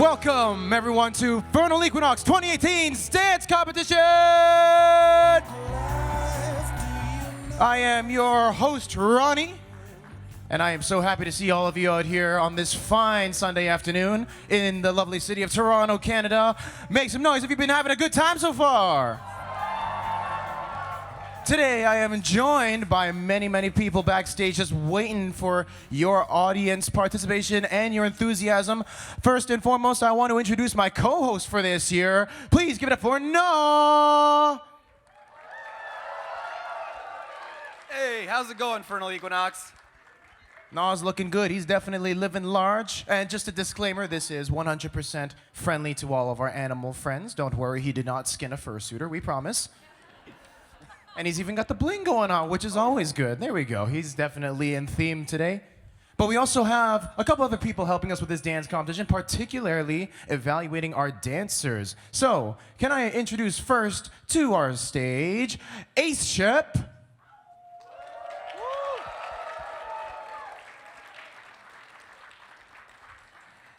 Welcome, everyone, to Furnal Equinox 2018 Dance Competition! I am your host, Ronnie, and I am so happy to see all of you out here on this fine Sunday afternoon in the lovely city of Toronto, Canada. Make some noise if you've been having a good time so far. Today, I am joined by many, many people backstage just waiting for your audience participation and your enthusiasm. First and foremost, I want to introduce my co-host for this year. Please give it up for Noah. Hey, how's it going, Furnal Equinox? Noah's looking good. He's definitely living large. And just a disclaimer, this is 100% friendly to all of our animal friends. Don't worry, he did not skin a fursuiter, we promise. And he's even got the bling going on, which is always good. There we go. He's definitely in theme today. But we also have a couple other people helping us with this dance competition, particularly evaluating our dancers. So, can I introduce first to our stage, Ace Shep.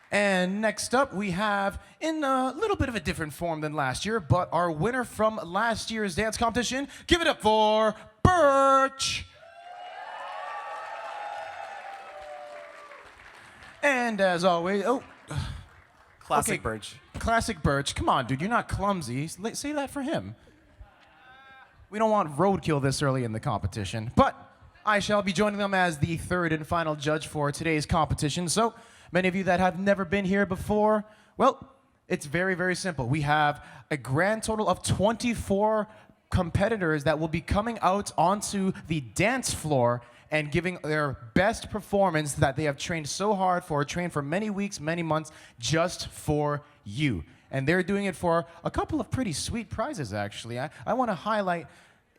And next up, we have, in a little bit of a different form than last year, but our winner from last year's dance competition. Give it up for Birch. And as always, Classic okay, Birch. Classic Birch. Come on, dude, you're not clumsy. Say that for him. We don't want roadkill this early in the competition. But I shall be joining them as the third and final judge for today's competition. So, many of you that have never been here before, well, it's very, very simple. We have a grand total of 24 competitors that will be coming out onto the dance floor and giving their best performance that they have trained so hard for, trained for many weeks, many months, just for you. And they're doing it for a couple of pretty sweet prizes, actually. I want to highlight,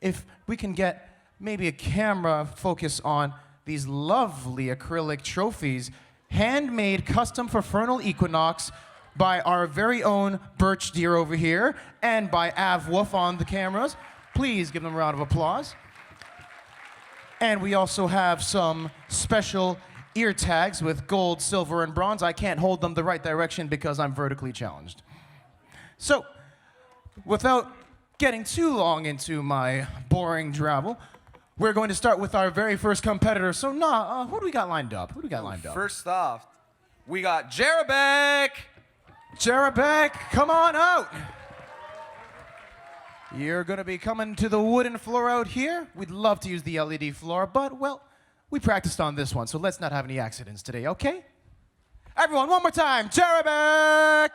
if we can get maybe a camera focus on these lovely acrylic trophies, handmade, custom for Furnal Equinox by our very own Birch Deer over here and by AvWuff on the cameras. Please give them a round of applause. And we also have some special ear tags with gold, silver, and bronze. I can't hold them the right direction because I'm vertically challenged. So, without getting too long into my boring drabble, we're going to start with our very first competitor. So, who do we got lined up? First off, we got Jariabek. Jariabek, come on out. You're going to be coming to the wooden floor out here. We'd love to use the LED floor, but, well, we practiced on this one, so let's not have any accidents today, okay? Everyone, one more time, Jariabek.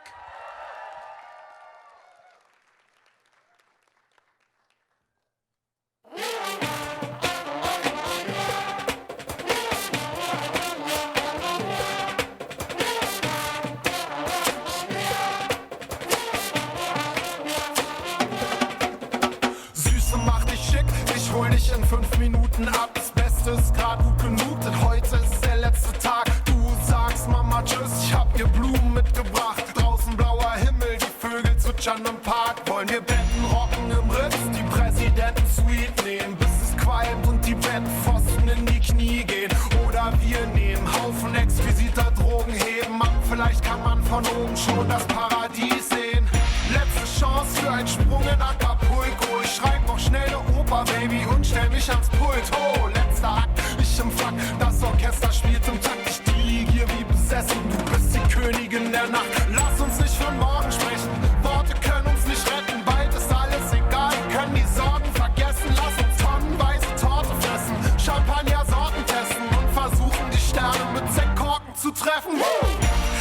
In 5 Minuten ab, das Beste ist grad gut genug, denn heute ist der letzte Tag. Du sagst Mama tschüss, ich hab ihr Blumen mitgebracht. Draußen blauer Himmel, die Vögel zwitschern im Park. Wollen wir Betten rocken im Ritz, die Präsidenten-Suite nehmen, bis es qualmt und die Bettpfosten in die Knie gehen. Oder wir nehmen Haufen exquisiter Drogen, heben ab, vielleicht kann man von oben schon das Paradies sehen. Letzte Chance für einen Sprung in Acapulco. Ich schreib noch schnell eine Oper, Baby, und stell mich ans Pult. Oh, letzter Akt, ich im Fuck, das Orchester spielt im Takt. Ich dirigier wie besessen, du bist die Königin der Nacht. Lass uns nicht von morgen sprechen, Worte können uns nicht retten. Bald ist alles egal, können die Sorgen vergessen. Lass uns tonnenweise Torte fressen, Champagner-Sorten testen und versuchen, die Sterne mit Sektkorken zu treffen.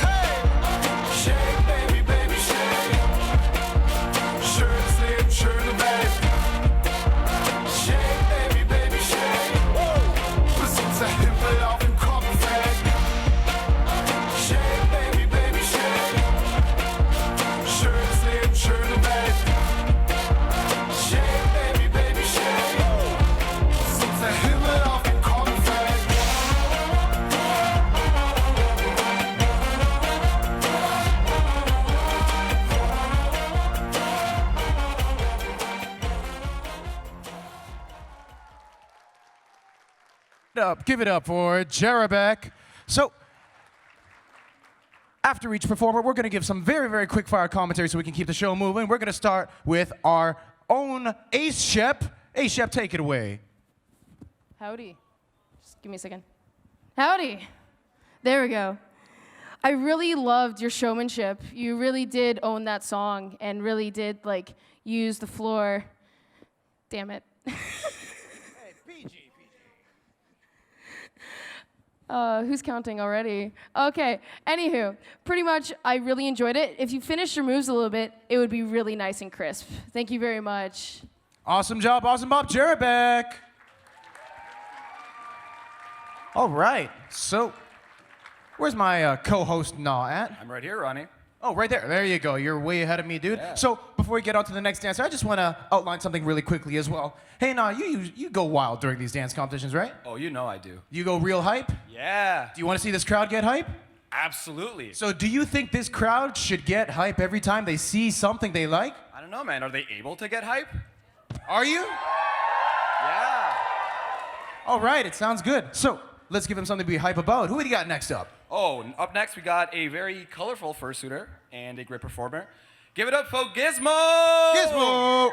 Hey, shake, baby, baby, shake. Schönes Leben, schöne Welt. Shake, baby, baby, shake. Bis uns der Himmel auf den Kopf fällt. Shake, baby, baby, shake. Schönes Leben, schöne Welt. Shake, baby, baby, shake. Bis uns der Himmel auf den Kopf fällt. Give it up for Jariabek. So, After each performer, we're going to give some very, very quick fire commentary so we can keep the show moving. We're going to start with our own Ace Shep. Ace Shep, take it away. Howdy. Just give me a second. Howdy. There we go. I really loved your showmanship. You really did own that song and really did like use the floor. Damn it. Hey, PG. Who's counting already? Okay. Anywho, pretty much I really enjoyed it. If you finished your moves a little bit, it would be really nice and crisp. Thank you very much. Awesome job, awesome Bob. Jariabek. All right, so where's my co-host Na at? I'm right here, Ronnie. Oh, right there. There you go. You're way ahead of me, dude. Yeah. So before we get on to the next dancer, I just want to outline something really quickly as well. Hey, Na, you go wild during these dance competitions, right? Oh, you know I do. You go real hype? Yeah. Do you want to see this crowd get hype? Absolutely. So do you think this crowd should get hype every time they see something they like? I don't know, man. Are they able to get hype? Are you? Yeah. All right, it sounds good. So let's give them something to be hype about. Who do you got next up? Oh, up next we got a very colorful fursuiter and a great performer. Give it up for Gizmo! Gizmo!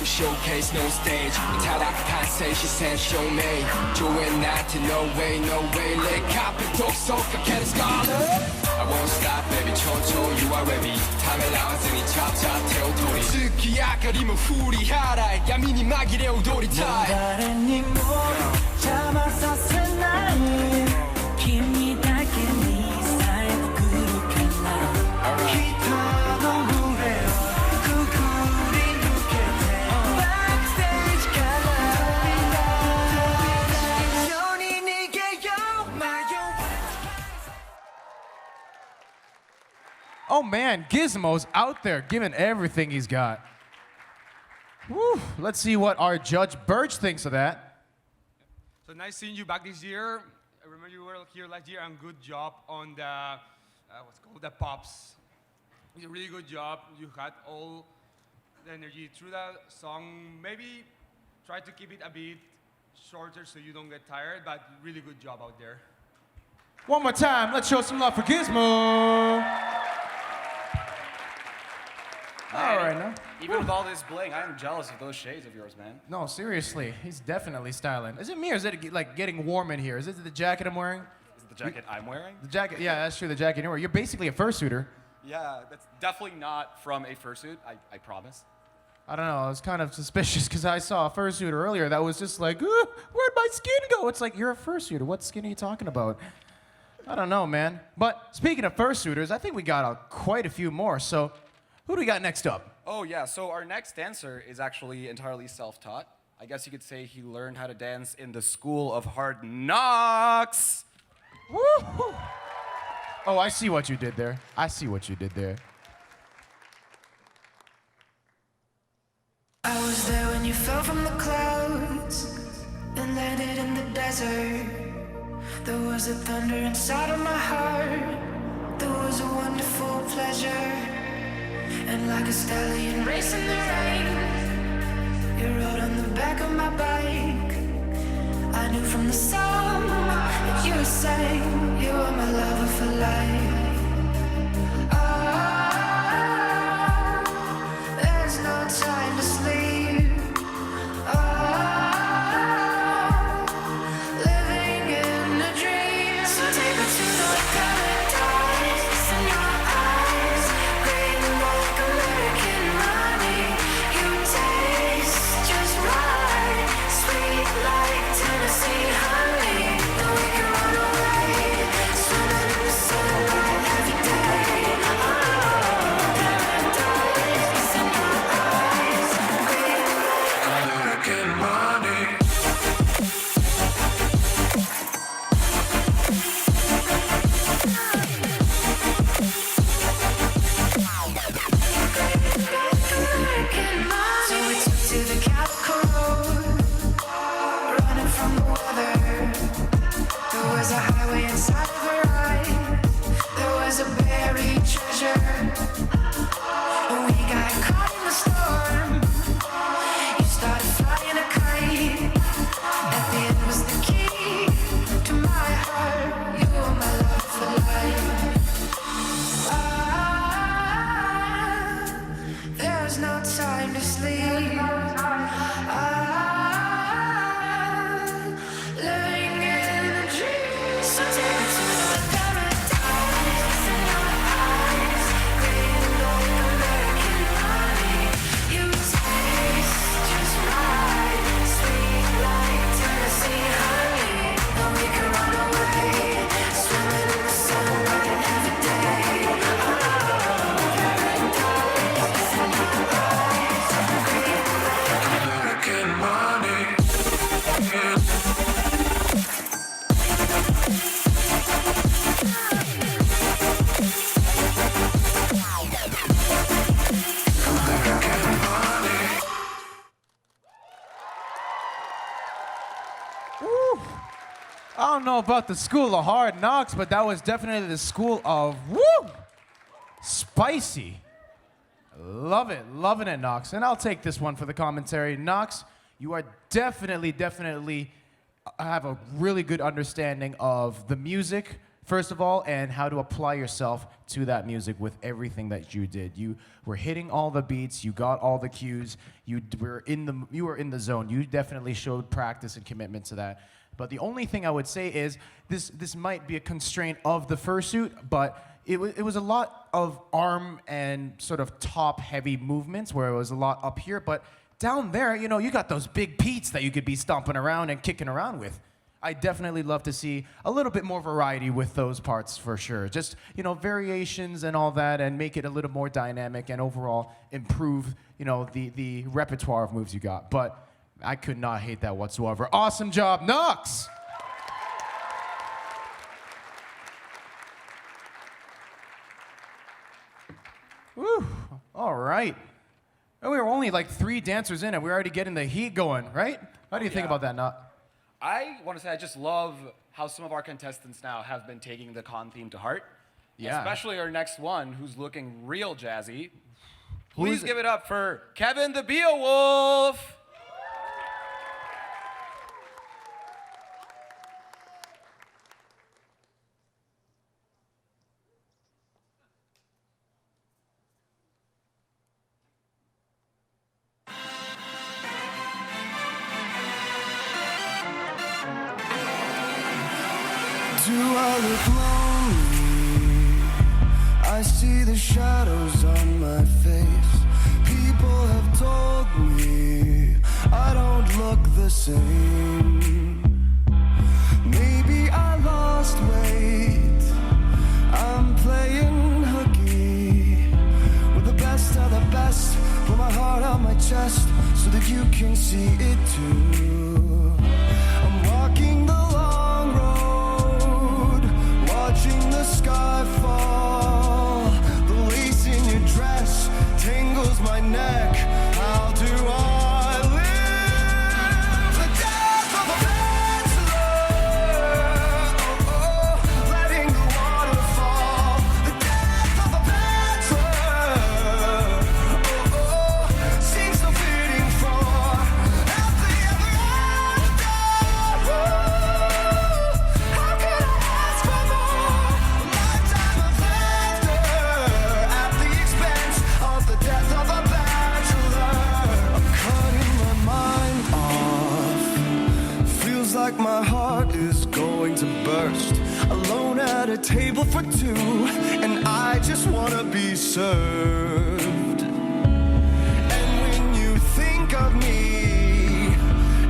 Showcase no stage 타락한 새 시선 show me 조회 나한테 no way 내 카페 독속각해는 scarlet I won't stop baby 초초 you are ready 탐에 나왔으니 찹찹 태우토리 스키 아까리면 후리하라 야민이 막이래 우도리 타임 다른 이몸 잡아서 슬라임 힘이 닿게 네 스타일 그룩한 나 기타도 그래요 Oh man, Gizmo's out there giving everything he's got. Woo. Let's see what our Judge Birch thinks of that. So nice seeing you back this year. I remember you were here last year and good job on the, what's called the pops. You did a really good job. You had all the energy through that song. Maybe try to keep it a bit shorter so you don't get tired, but really good job out there. One more time, let's show some love for Gizmo. All right, now. Even with all this bling, I am jealous of those shades of yours, man. No, seriously, he's definitely styling. Is it me or is it like getting warm in here? Is it the jacket I'm wearing? Is it the jacket I'm wearing? The jacket, yeah, that's true, the jacket you're wearing. You're basically a fursuiter. Yeah, that's definitely not from a fursuit, I promise. I don't know, I was kind of suspicious because I saw a fursuiter earlier that was just like, where'd my skin go? It's like, you're a fursuiter, what skin are you talking about? I don't know, man. But speaking of fursuiters, I think we got quite a few more, so who do we got next up? Oh yeah, so our next dancer is actually entirely self-taught. I guess you could say he learned how to dance in the School of Hard Knocks. Woo! Oh, I see what you did there. I see what you did there. I was there when you fell from the clouds and landed in the desert. There was a thunder inside of my heart. There was a wonderful pleasure. And like a stallion racing the rain, you rode on the back of my bike. I knew from the song that you were saying you were my lover for life. There's no time to sleep. Living in a dream. So take me to the paradise in your eyes. Green like American money. You taste just right. Sweet like Tennessee honey. And we can run away. Swimming in the sunlight every day. Paradise in your eyes. Green like American money. So we took to the Capitol Road, running from the weather. There was a highway inside of a ride. There was a buried treasure. And we got caught in the storm. You started flying a kite. At the end was the key to my heart. You were my love for life. There's no time to sleep. Living in a dream. So take me to the paradise in your eyes. Green like American honey. You taste just right. Sweet like Tennessee honey. And we can run away. Swimming in the sunlight every day. American money. I don't know about the school of hard knocks, but that was definitely the school of woo! Spicy. Love it. Loving it, Knox. And I'll take this one for the commentary. Knox, you are definitely have a really good understanding of the music, first of all, and how to apply yourself to that music with everything that you did. You were hitting all the beats, you got all the cues, you were in the zone. You definitely showed practice and commitment to that. But the only thing I would say is this might be a constraint of the fursuit, but it was a lot of arm and sort of top-heavy movements where it was a lot up here, but down there, you know, you got those big peats that you could be stomping around and kicking around with. I definitely love to see a little bit more variety with those parts for sure. Just, you know, variations and all that, and make it a little more dynamic and overall improve, you know, the repertoire of moves you got. But I could not hate that whatsoever. Awesome job, Knox! Woo, all right. And we were only like 3 dancers in and we're already getting the heat going, right? How do you think about that, Knox? I want to say I just love how some of our contestants now have been taking the con theme to heart. Yeah. Especially our next one, who's looking real jazzy. Who is Please it? give it up for Kevin the Beowulf. Do I look lonely? I see the shadows on my face. People have told me I don't look the same. Maybe I lost weight. I'm playing hooky with the best of the best. Put my heart on my chest so that you can see it too. I'm walking the long road, watching the sky I fall. The lace in your dress tangles my neck. How do I live the death of a bachelor? Letting the water fall. The death of a bachelor. Seems so fitting for at the other after. How could I ask for more? A lifetime of laughter at the expense of the death of a bachelor. I'm cutting my mind off. Feels like my heart is going to burst. Alone at a table for two, and I just wanna be served. And when you think of me,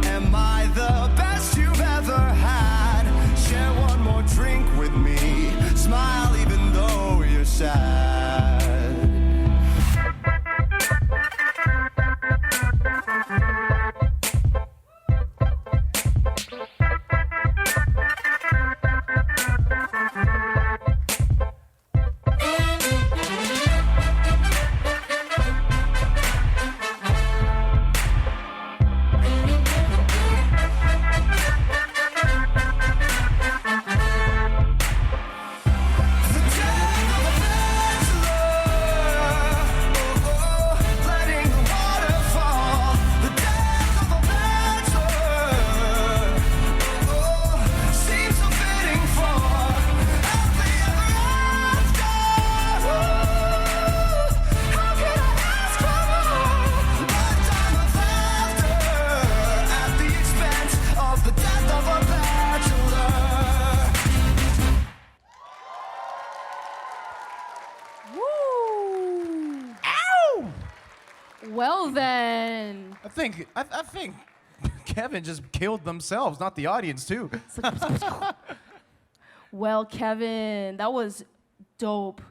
am I the best you've ever had? Share one more drink with me. Smile even though you're sad. The death of a bachelor. Letting the water fall. The death of a bachelor. Seems so fitting for at the ever after. How could I ask for more? Lifetime of laughter at the expense of the death of a bachelor. Woo! Ow! Well then. I think Kevin just killed themselves, not the audience too. Well, Kevin, that was dope.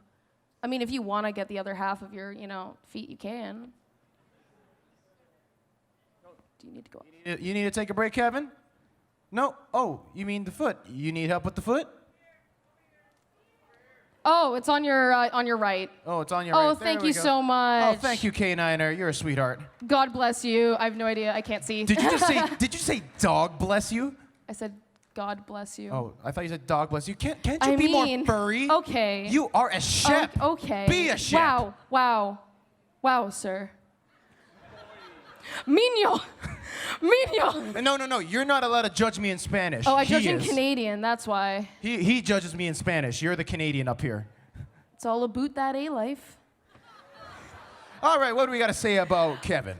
I mean, if you want to get the other half of your, feet, you can. Do you need to go? You need to take a break, Kevin? No. Oh, you mean the foot? You need help with the foot? Oh, it's on your right. Oh, it's on your Oh, right. There thank we you go. so much. Oh, thank you, K9er. You're a sweetheart. God bless you. I have no idea. I can't see. Did you just say? Did you say dog bless you? I said, God bless you. Oh, I thought you said dog bless you. Can't you I be mean, more furry? okay. You are a shep. Okay. Be a shep. Wow, sir. Migno. Migno. No. You're not allowed to judge me in Spanish. Oh, I He judge in is. Canadian. That's why. He judges me in Spanish. You're the Canadian up here. It's all about that A-life. All right, what do we got to say about Kevin?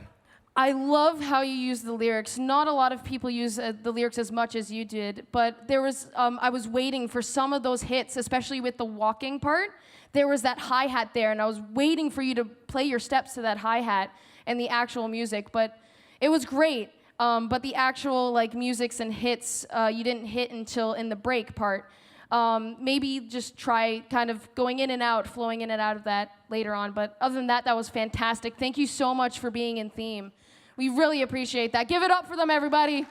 I love how you use the lyrics. Not a lot of people use the lyrics as much as you did, but there was, I was waiting for some of those hits, especially with the walking part. There was that hi-hat there, and I was waiting for you to play your steps to that hi-hat and the actual music, but it was great. But the actual musics and hits, you didn't hit until in the break part. Maybe just try kind of going in and out, flowing in and out of that later on. But other than that, that was fantastic. Thank you so much for being in theme. We really appreciate that. Give it up for them, everybody.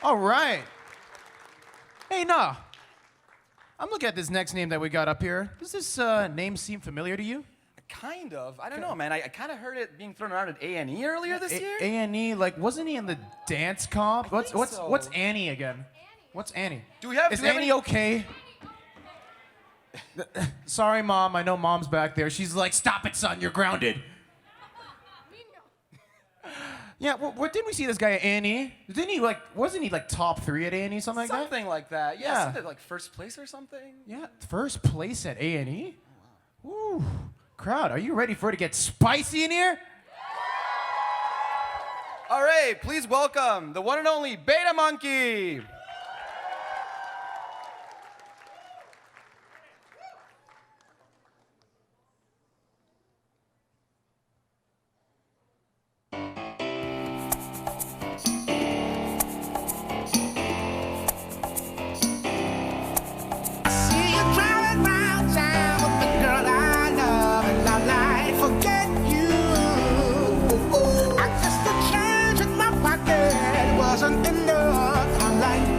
All right. Hey, nah. I'm looking at this next name that we got up here. Does this name seem familiar to you? Kind of. I don't know, man. I kind of heard it being thrown around at A&E earlier this year. A&E, wasn't he in the dance comp? What's so. Annie again? What's Annie? Is Annie Annie okay? Sorry, Mom. I know Mom's back there. She's like, stop it, son. You're grounded. Yeah, what didn't we see this guy at A&E? Didn't he wasn't he top 3 at A&E, something like that? Something like that. Yeah. Yeah. Something like first place or something. Yeah, first place at A&E. Woo. Crowd, are you ready for it to get spicy in here? All right, please welcome the one and only Beta Monkey. See you driving round town with the girl I love, and I like forget you. I guess the change in my pocket wasn't enough. I like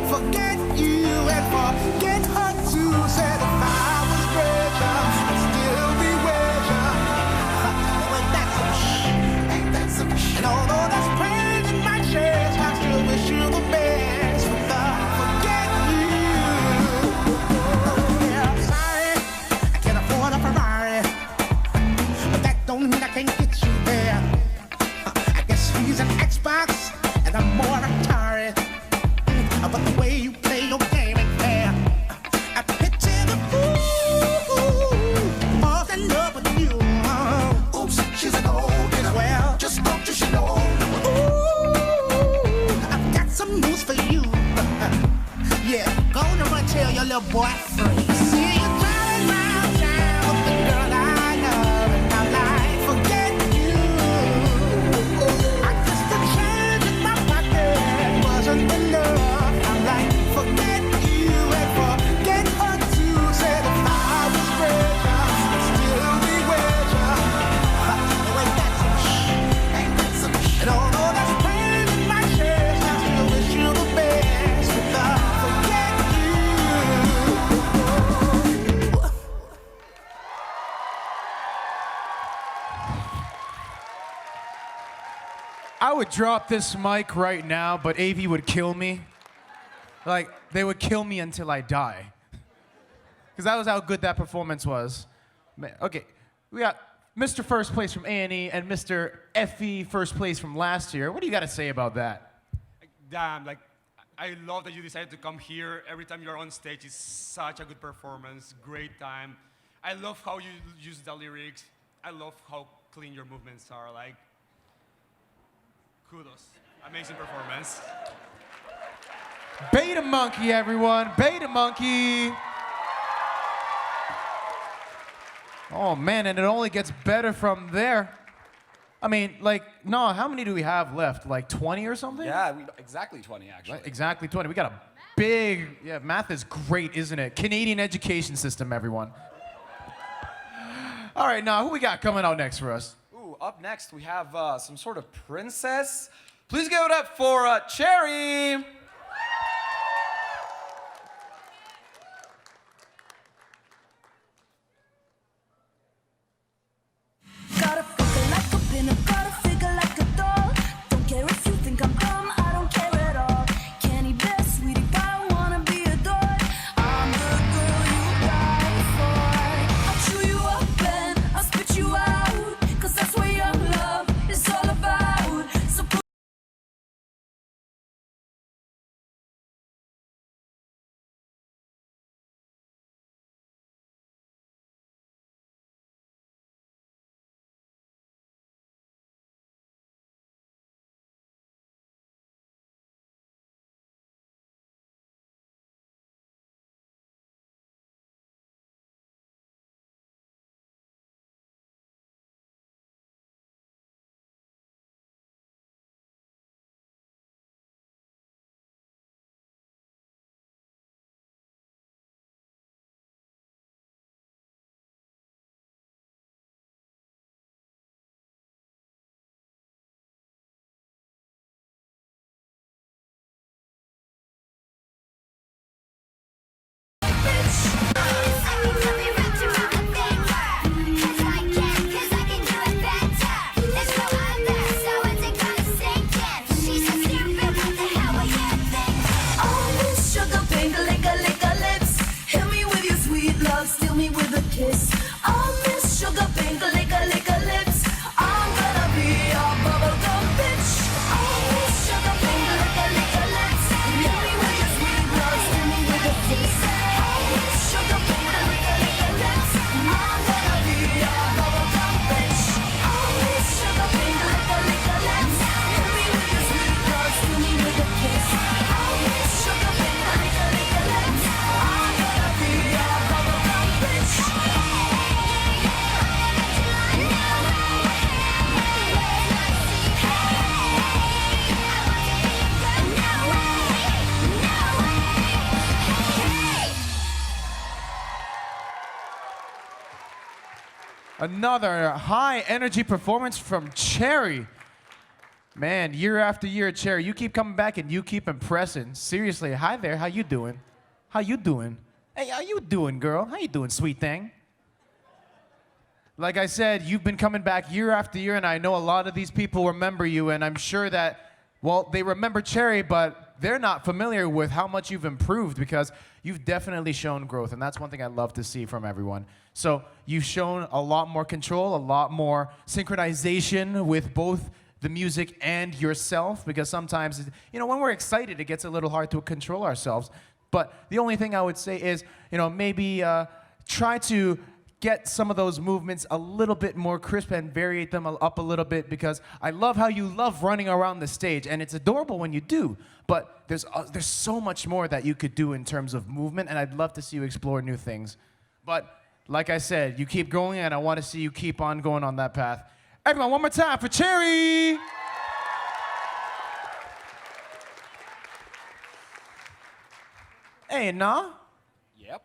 boy free. See you driving round town with the girl I love, and I'm like, forget you. I guess the change in my pocket wasn't enough. I'm like, forget you and forget her too. Said if I was richer, I'd still be with ya. Ain't that some shit? Ain't that some shit? And although that's pain in my chest, I still wish you the best. But forget you. I would drop this mic right now, but Avi would kill me. Like, they would kill me until I die. Because that was how good that performance was. Okay, we got Mr. First Place from A&E and Mr. Effie First Place from last year. What do you got to say about that? Damn, like, I love that you decided to come here. Every time you're on stage, it's such a good performance, great time. I love how you use the lyrics. I love how clean your movements are. Like, kudos. Amazing performance. Beta Monkey, everyone. Beta Monkey. Oh, man, and it only gets better from there. I mean, like, no, how many do we have left? Like 20 or something? Yeah, exactly 20, actually. Exactly 20. We got a big, yeah, math is great, isn't it? Canadian education system, everyone. All right, now, who we got coming out next for us? Ooh, up next, we have some sort of princess. Please give it up for Cherry. Gotta figure like a pin, gotta figure like a doll. Don't care if you think I'm dumb, I don't care at all. Candy best, sweetie pie, wanna be adored. I'm the girl you die for. I'll chew you up and I'll spit you out, 'cause that's what young love is all about. So put steal me with a kiss. Oh, Miss Sugar Pink, lick a lips. I'm gonna be your bubblegum bitch. Oh, Miss Sugar Pink, lick a lips. Steal me with your sweet love, steal me with a kiss. Oh, Miss Sugar Pink, lick a lips. I'm gonna be your bubblegum bitch. Oh, Miss Sugar Pink, lick a lips. Steal me with your sweet love, steal me with a kiss. Oh, Miss Sugar Pink, lick a lips. I'm gonna be your bubblegum bitch. Another high energy performance from Cherry. Man, year after year, Cherry, you keep coming back and you keep impressing. Seriously, hi there, how you doing? How you doing? Hey, how you doing, girl? How you doing, sweet thing? Like I said, you've been coming back year after year, and I know a lot of these people remember you, and I'm sure that, well, they remember Cherry, but they're not familiar with how much you've improved because you've definitely shown growth, and that's one thing I love to see from everyone. So you've shown a lot more control, a lot more synchronization with both the music and yourself, because sometimes, you know, when we're excited, it gets a little hard to control ourselves. But the only thing I would say is, you know, maybe try to get some of those movements a little bit more crisp and variate them up a little bit, because I love how you love running around the stage, and it's adorable when you do, but there's so much more that you could do in terms of movement, and I'd love to see you explore new things. But like I said, you keep going, and I want to see you keep on going on that path. Everyone, one more time for Cherry! Hey, nah? Yep.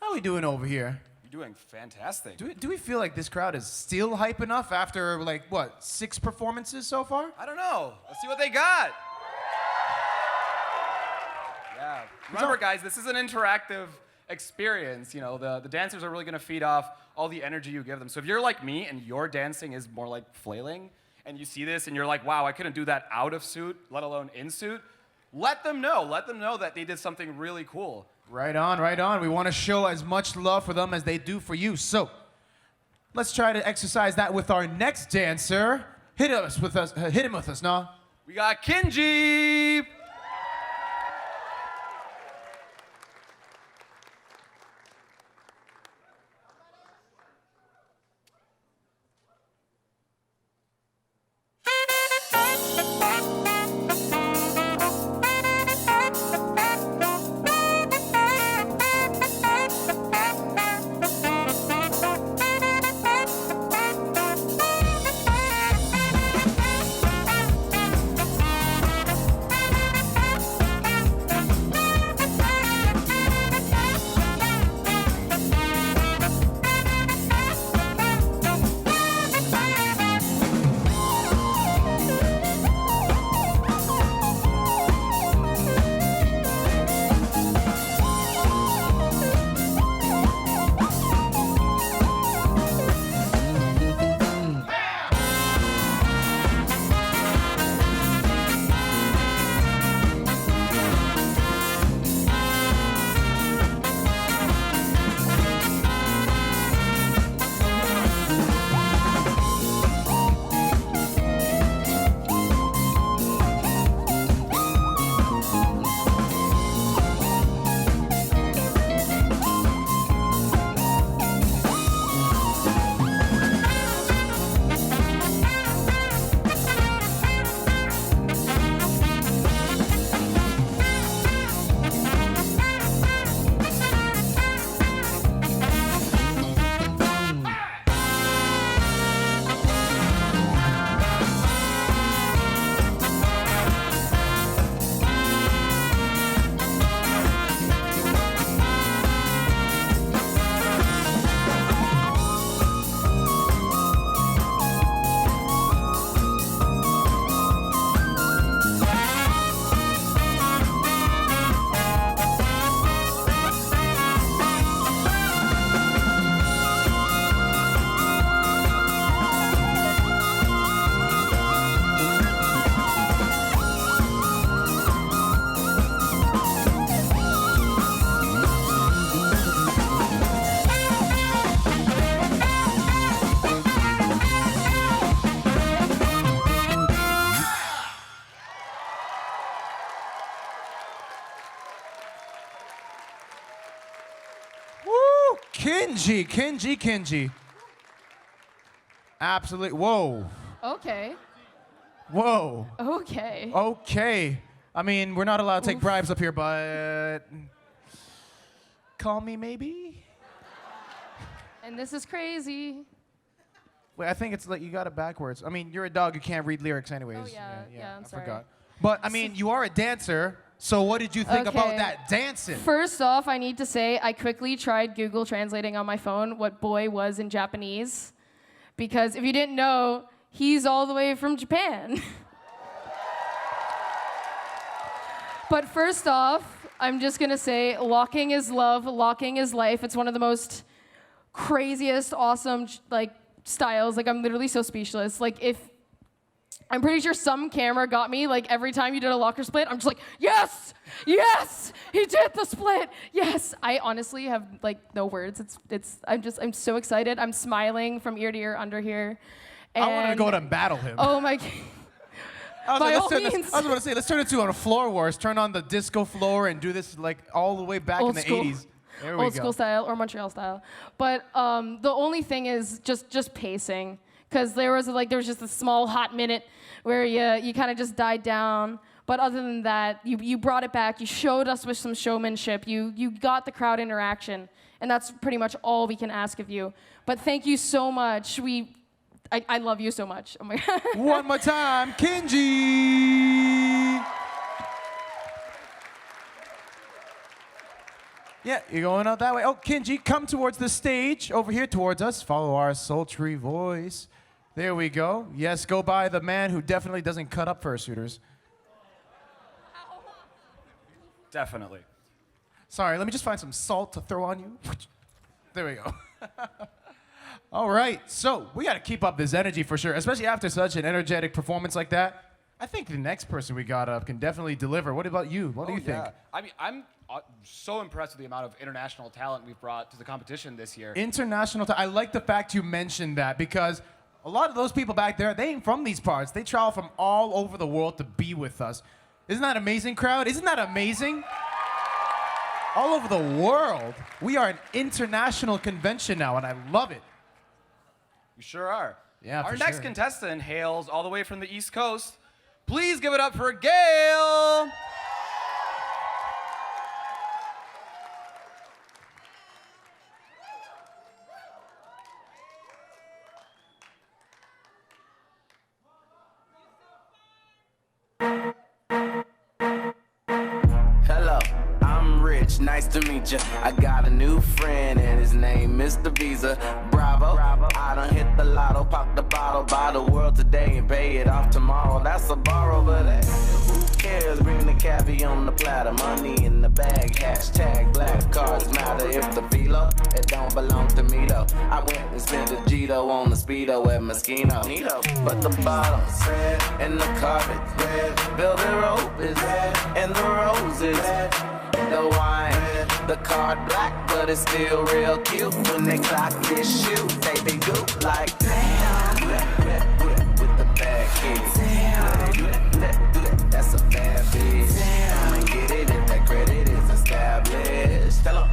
How we doing over here? You're doing fantastic. Do we feel like this crowd is still hype enough after, like, what, 6 performances so far? I don't know. Let's see what they got. Yeah. Remember, guys, this is an interactive experience. You know, the dancers are really going to feed off all the energy you give them. So if you're like me and your dancing is more like flailing, and you see this and you're like, wow, I couldn't do that out of suit, let alone in suit, let them know. Let them know that they did something really cool. Right on, right on. We want to show as much love for them as they do for you. So let's try to exercise that with our next dancer. Hit him with us, nah? We got Kenji. Kenji. Absolutely. Whoa. Okay. Whoa. Okay. Okay. I mean, we're not allowed to take bribes up here, but call me maybe? And this is crazy. Wait, I think it's like you got it backwards. I mean, you're a dog, you can't read lyrics anyways. Oh, yeah, I'm sorry. Forgot. But, I mean, you are a dancer, so what did you think about Okay. that dancing? First off, I need to say I quickly tried Google translating on my phone what boy was in Japanese. Because if you didn't know, he's all the way from Japan. But first off, I'm just gonna say locking is love, locking is life. It's one of the most craziest, awesome, like, styles. Like, I'm literally so speechless. Like, I'm pretty sure some camera got me, like, every time you did a locker split, I'm just like, yes, yes, he did the split, yes. I honestly have, like, no words. I'm so excited. I'm smiling from ear to ear under here. And I want to go out and battle him. oh my, by all means. I was about to say, let's turn it to a floor wars. Turn on the disco floor and do this, like, all the way back in Old the school. 80s. There we old school go. style or Montreal style. But the only thing is just pacing, because there was just a small hot minute where you kind of just died down. But other than that, you brought it back. You showed us with some showmanship. You got the crowd interaction, and that's pretty much all we can ask of you. But thank you so much. I love you so much. Oh my God. One more time, Kenji. Yeah, you're going out that way. Oh, Kenji, come towards the stage, over here towards us. Follow our sultry voice. There we go. Yes, go by the man who definitely doesn't cut up fursuiters. Definitely. Sorry, let me just find some salt to throw on you. There we go. All right, so we got to keep up this energy for sure, especially after such an energetic performance like that. I think the next person we got up can definitely deliver. What about you? What do you think? Yeah. I mean, I'm so impressed with the amount of international talent we've brought to the competition this year. International I like the fact you mentioned that, because a lot of those people back there, they ain't from these parts. They travel from all over the world to be with us. Isn't that amazing, crowd? Isn't that amazing? All over the world. We are an international convention now, and I love it. We sure are. Yeah, Our for next sure. contestant hails all the way from the East Coast. Please give it up for Gail. Hello, I'm Rich, nice to meet you. I got a new friend and his name Mr. Visa. Bravo, I done hit the lotto, pop the bottle, buy the world today and pay it off tomorrow. That's a borrow, but who cares? Bring the cabbie on the platter, money in the bag, hashtag black cards matter. If the velo, it don't belong to me though. I went and spent a Gito on the Speedo at Moschino. But the bottle's red and the carpet red, velvet rope is red and the roses red. The wine, the card black, but it's still real cute. When they clock this shoe, they be good like damn. Do that with the bad kids. Damn. Do that, that's a bad bitch. Damn. I'ma get it if that credit is established. Tell 'em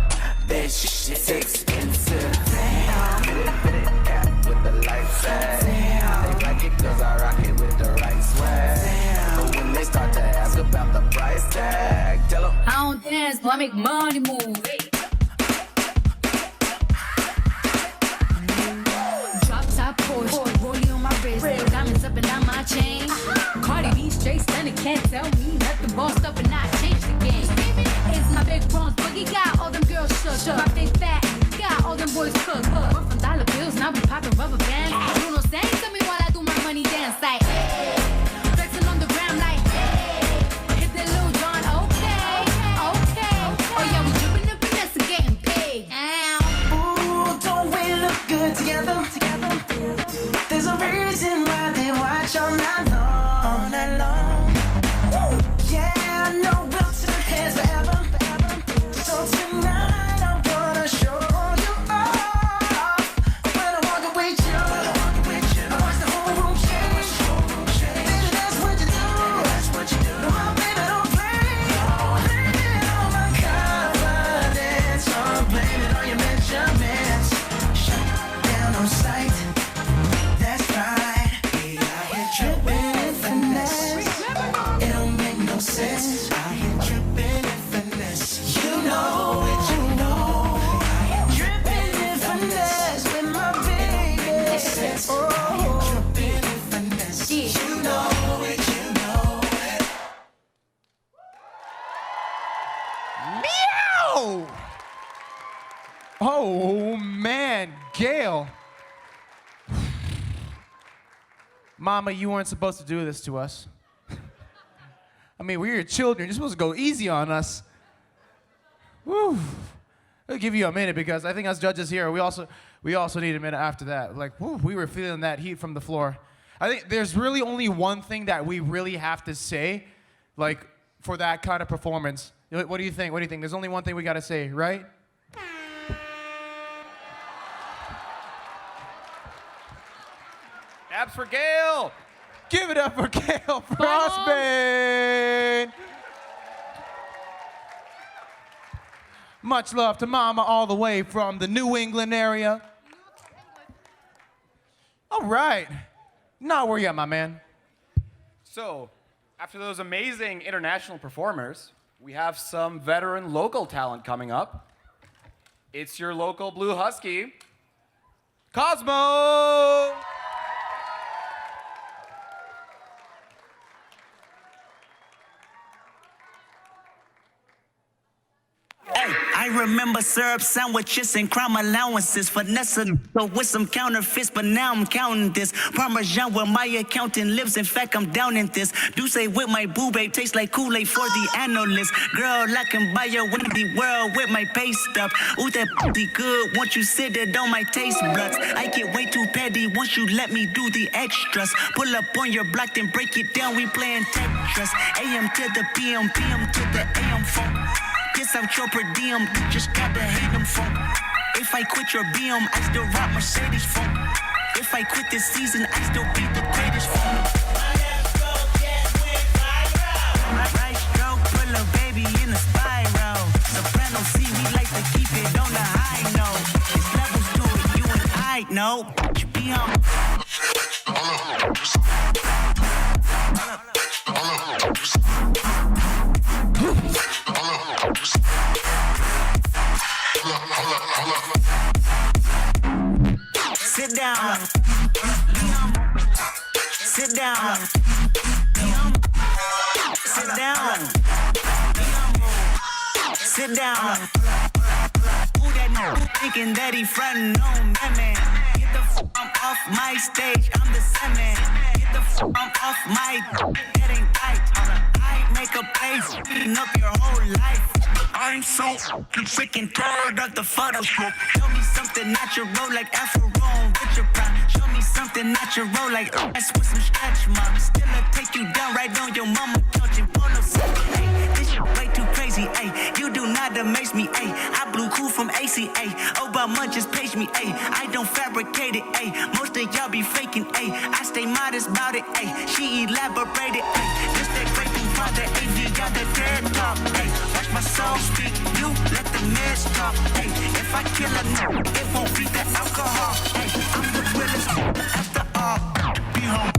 this shit's expensive. Damn. Fit it, cap with the light side. Damn. They like it 'cause I rock it with the right swag. Damn. But when they start to ask about the price tag, tell 'em I don't dance, but I make money move. Drop top Porsche, rollie on my wrist, diamonds up and down my chain. Cardi B straight stunning, can't tell me nothing. Bossed up and I changed the game. It's my big bronze boogie, got all them girls shook. My big fat, got all them boys cooked. We're from dollar bills, now we popping rubber bands. Bruno sang to me while I do my money dance like. Flexing on the ground like. Hit that little John, okay. Oh yeah, we dripping the finesse and getting paid. Ooh, don't we look good together? There's a reason why they watch all night long. Yeah, I know we'll turn heads forever. So tonight I'm gonna show you off. When I walk away with you, I watch the whole room change. Baby, that's what you do. No, baby, don't play. Blame it on my confidence. Don't blame it on your measurements. Shut down on sight. That's right. We out here tripping in finesse. It don't make no sense. Out here tripping in finesse. You know it, you know. Out here tripping in finesse with my baby. Oh, tripping in finesse. You know it, you know it. Meow! Oh, man, Gail. Mama, you weren't supposed to do this to us. I mean, we're your children. You're supposed to go easy on us. Woo. I'll give you a minute because I think us judges here, we also need a minute after that. Like, woo, we were feeling that heat from the floor. I think there's really only one thing that we really have to say, like, for that kind of performance. What do you think? What do you think? There's only one thing we got to say, right? Abs for Gail. Give it up for Gail Frostbane. Much love to Mama all the way from the New England area. All right. Now where you at, my man? So, after those amazing international performers, we have some veteran local talent coming up. It's your local Blue Husky, Cosmo! I remember syrup sandwiches and crime allowances. Finessing so with some counterfeits, but now I'm counting this. Parmesan where my accountant lives. In fact, I'm down in this. Do say with my boo babe tastes like Kool-Aid for the analyst. Girl, I can buy your windy world with my pay stub. Ooh, that be good once you sit it on my taste buds. I get way too petty once you let me do the extras. Pull up on your block, then break it down. We playing Tetris. AM to the PM, PM to the AM phone. Piss out your per diem, you just gotta hate them folk. If I quit your BM, I still rock Mercedes folk. If I quit this season, I still be the greatest folk. Right stroke, pull a baby in a spiral. Soprano C, we like to keep it on the high note. It's levels to it, you and I know. Be on. Sit down. Sit down. Sit down. Sit down. Who that know? Thinking that he frontin' on me, man. Get the f*** off my stage. I'm the semen. Get the f*** off my. That ain't right. I make a place, beating up your whole life. I'm so sick and tired of the Photoshop. Show me something natural like Afro with your prime. Show me something natural like ass with some stretch marks. Still I'll take you down right on your mama couch and pull up. Hey, this shit way too crazy. Ay, you do not amaze me. Ay, I blew cool from ACA. Obama just page me. Ay, I don't fabricate it. Ay, most of y'all be faking. Ay, I stay modest about it. Ay, she elaborated. Ay, just that great thing from the AV got the dead talk. Ay, watch my soul speak. You let the mess talk. Ay, if I kill a no, it won't be the alcohol. Ay, I'm the realest after all. Be home.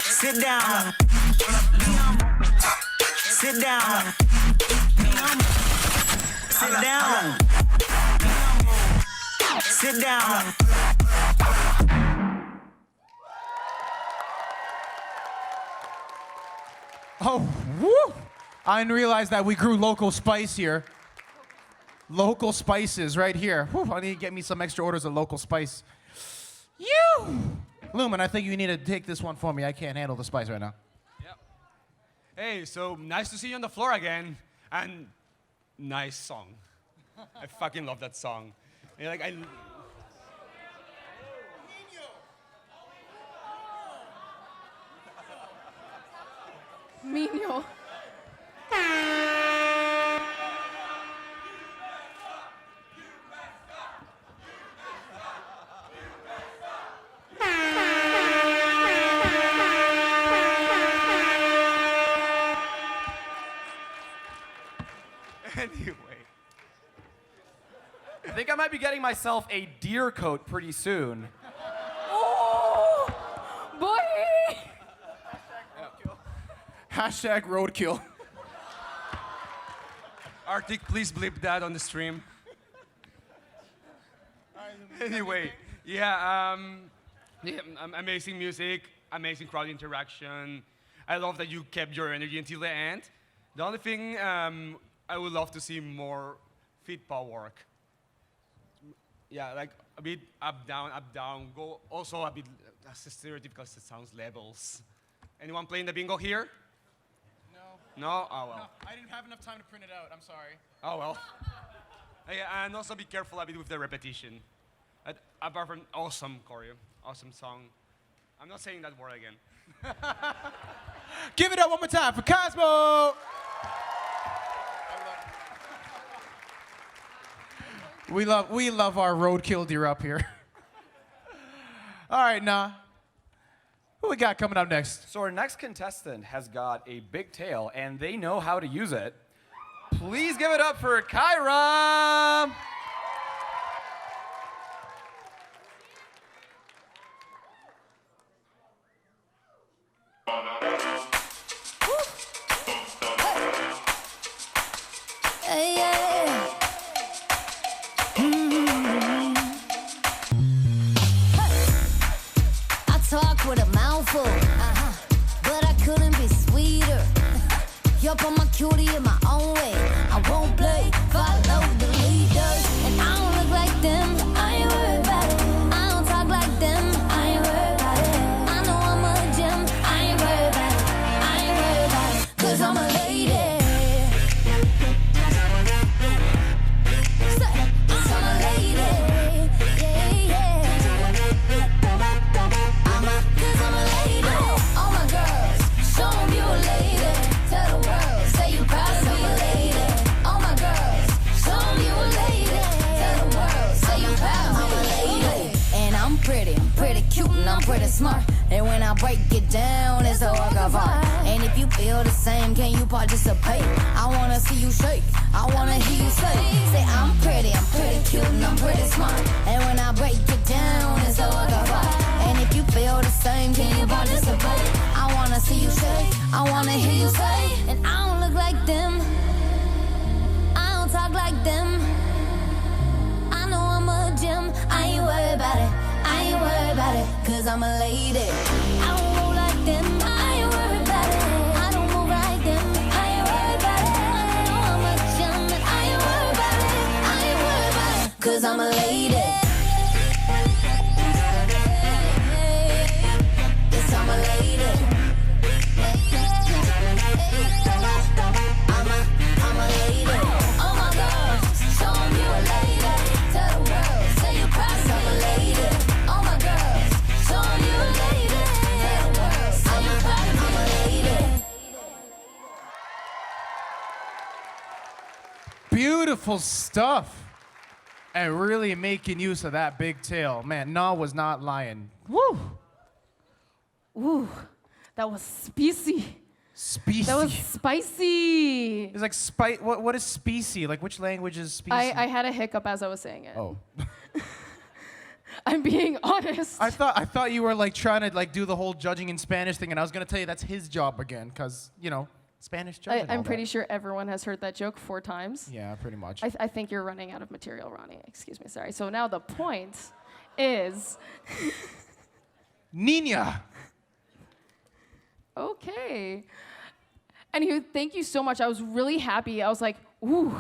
Sit down. Sit down. Sit down. Sit down. Oh, woo! I didn't realize that we grew local spice here. Local spices right here. Whew, I need to get me some extra orders of local spice. You! Lumen, I think you need to take this one for me. I can't handle the spice right now. Yep. Hey, so nice to see you on the floor again. And nice song. I fucking love that song. And like I. Mino. Anyway. I think I might be getting myself a deer coat pretty soon. Oh, boy. Hashtag roadkill. Arctic, please bleep that on the stream. Anyway, yeah, amazing music, amazing crowd interaction. I love that you kept your energy until the end. The only thing I would love to see more feet paw work. Yeah, like a bit up, down, go also a bit, that's stereotypical sounds levels. Anyone playing the bingo here? No? Oh, well. No, I didn't have enough time to print it out. I'm sorry. Oh, well. Yeah, and also be careful a bit with the repetition. Apart from awesome choreo, awesome song. I'm not saying that word again. Give it up one more time for Cosmo! We love our roadkill deer up here. All right, nah. Who we got coming up next? So our next contestant has got a big tail, and they know how to use it. Please give it up for Kyra. Talk with a mouthful, but I couldn't be sweeter. Yup, I'm a cutie in my own way. I won't play, follow the leaders. And I don't look like them, I ain't worried about it. I don't talk like them, I ain't worried about it. I know I'm a gem, I ain't worried about it. I ain't worried about it, 'cause I'm a lady. I'm a lady. I'm pretty smart, and when I break it down, it's a work of art. And if you feel the same, can you participate? I wanna see you shake, I wanna hear you say I'm pretty cute, and I'm pretty smart. And when I break it down, it's a work of art. And if you feel the same, can you participate? I wanna see you shake, I wanna hear you say. And I don't look like them, I don't talk like them. I know I'm a gem, I ain't worried about it. I ain't worried about it, 'cause I'm a lady. I don't move like them, I ain't worried about it. I don't move like them, I ain't worried about it. I know I'm a gem, and I ain't worried about it. I ain't worried about it, 'cause I'm a lady. Yes, I'm a lady. I'm a lady. Oh my God, show 'em you a lady. Tell the world, say you're proud, I'm a lady. Oh my God, show 'em you a lady. Tell the world, say you're proud, I'm a lady. Beautiful stuff. And really making use of that big tail. Man, Na was not lying. Woo! Ooh, that was spicy. Species. That was spicy. It's like what is species? Like which language is species? I had a hiccup as I was saying it. Oh. I'm being honest. I thought you were like trying to like do the whole judging in Spanish thing, and I was gonna tell you that's his job again, cause you know Spanish judge. I'm pretty sure everyone has heard that joke 4 times. Yeah, pretty much. I think you're running out of material, Ronnie. Excuse me, sorry. So now the point is. Nina. Okay. Anywho, thank you so much. I was really happy. I was like, ooh,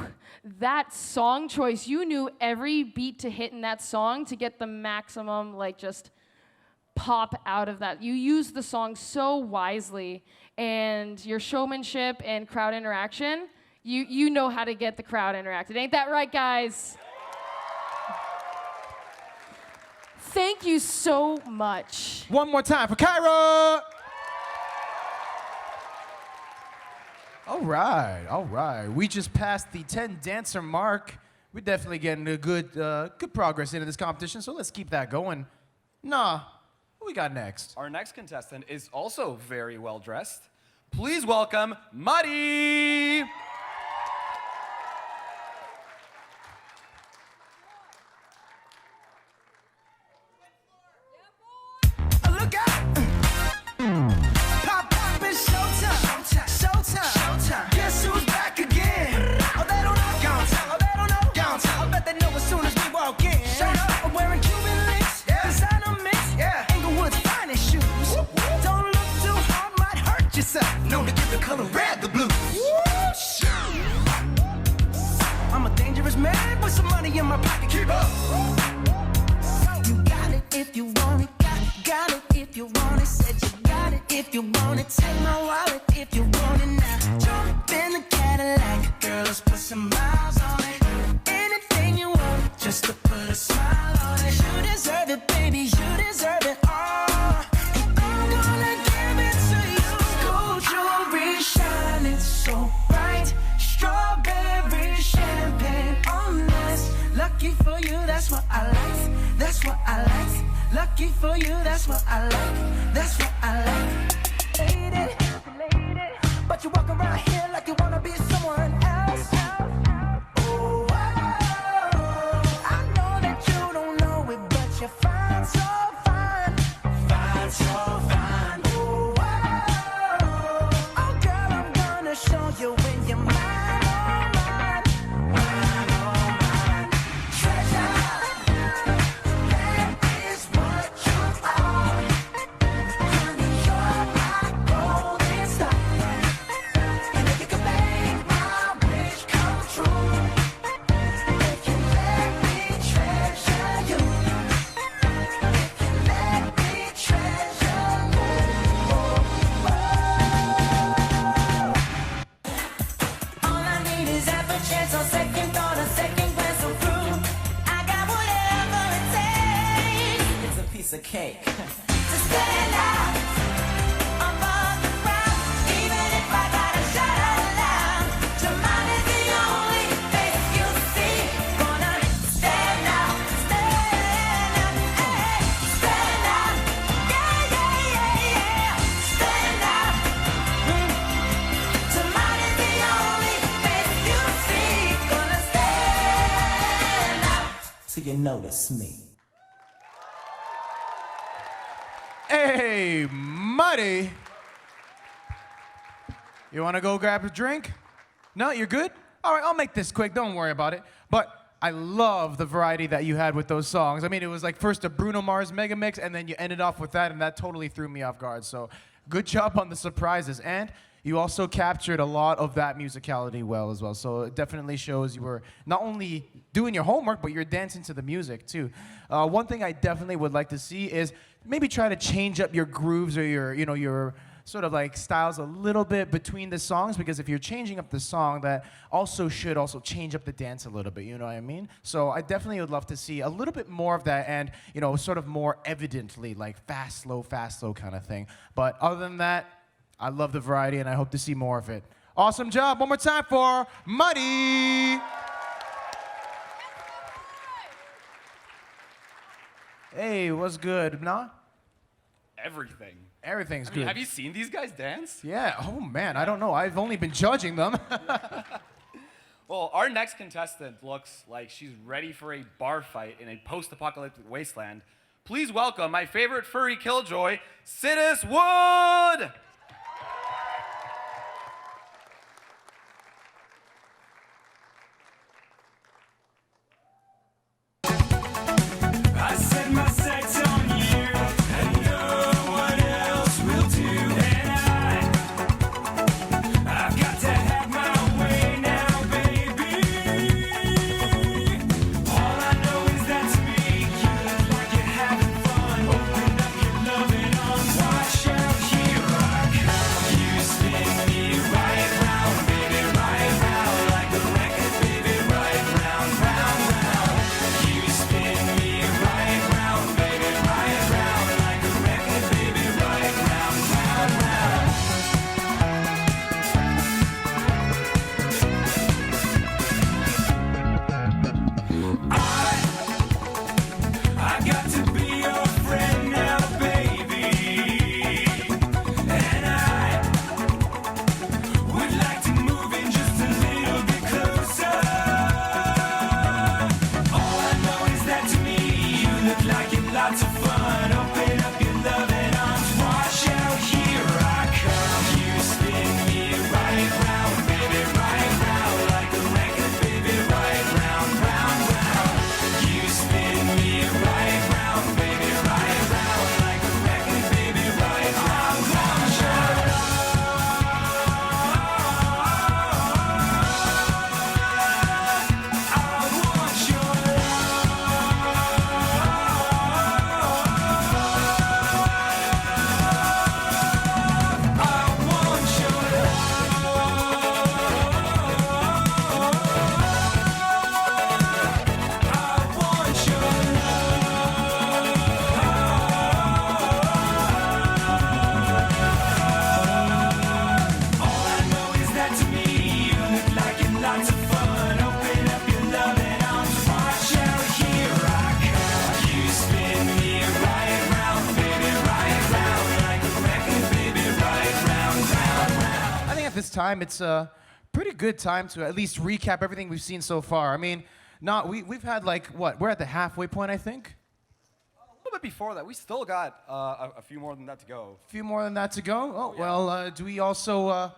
that song choice. You knew every beat to hit in that song to get the maximum, like, just pop out of that. You used the song so wisely, and your showmanship and crowd interaction, you know how to get the crowd interacted. Ain't that right, guys? Thank you so much. One more time for Kyra. All right. We just passed the 10 dancer mark. We're definitely getting a good progress into this competition, so let's keep that going. Nah, who we got next? Our next contestant is also very well dressed. Please welcome Muddy. Look out! Pop, it's showtime. Guess who's back again? Oh, they don't know. Gone tell. I bet they know as soon as we walk in. I'm wearing Cuban links, designer mix, Inglewood's finest shoes. Don't look too hard, might hurt yourself. Known to give the color red the blues. I'm a dangerous man with some money in my pocket. Keep up. You got it if you want it. Got it if you want it. Said you got it if you want it. Take my wallet if you want it now. Jump in the Cadillac, girl, let's put some miles on it. Anything you want, just to put a smile on it. You deserve it, baby, you deserve it all. And I'm gonna give it to you. Gold jewelry shining so bright. Strawberry champagne on us. Lucky funky for you, that's what I like. That's what I like. Lady, but you walk around here like you wanna be someone else. Oh, I know that you don't know it, but you're fine, so fine. Fine, so fine. Oh, girl, I'm gonna show you when you're mine. A cake. To stand out above the crowd, even if I gotta shout out loud. Your mind is the only face you see. Gonna stand out, hey, stand out, yeah, yeah, yeah, yeah. Stand out. Your mind is the only face you see. Gonna stand out. So you notice me. Hey, Muddy. You want to go grab a drink? No, you're good? All right, I'll make this quick. Don't worry about it. But I love the variety that you had with those songs. I mean, it was like first a Bruno Mars mega mix, and then you ended off with that, and that totally threw me off guard. So good job on the surprises. And you also captured a lot of that musicality well as well. So it definitely shows you were not only doing your homework, but you're dancing to the music too. One thing I definitely would like to see is maybe try to change up your grooves or your sort of like styles a little bit between the songs, because if you're changing up the song, that also should also change up the dance a little bit, you know what I mean? So I definitely would love to see a little bit more of that, and sort of more evidently like fast, slow kind of thing. But other than that, I love the variety and I hope to see more of it. Awesome job. One more time for Muddy. Hey, what's good, nah? Everything. Everything's I mean, good. have you seen these guys dance? Yeah, oh man, I don't know. I've only been judging them. Well, our next contestant looks like she's ready for a bar fight in a post-apocalyptic wasteland. Please welcome my favorite furry killjoy, Sidis Wood! I set my sights on you, and no one else will do. And I've got to have my way now, baby. All I know is that to me, you look like you're having fun. Open up your loving arms, watch out, here I this time, it's a pretty good time to at least recap everything we've seen so far. I mean, we've had like, what? We're at the halfway point, I think? A little bit before that. We still got a few more than that to go. A few more than that to go? Oh, yeah. well, do we also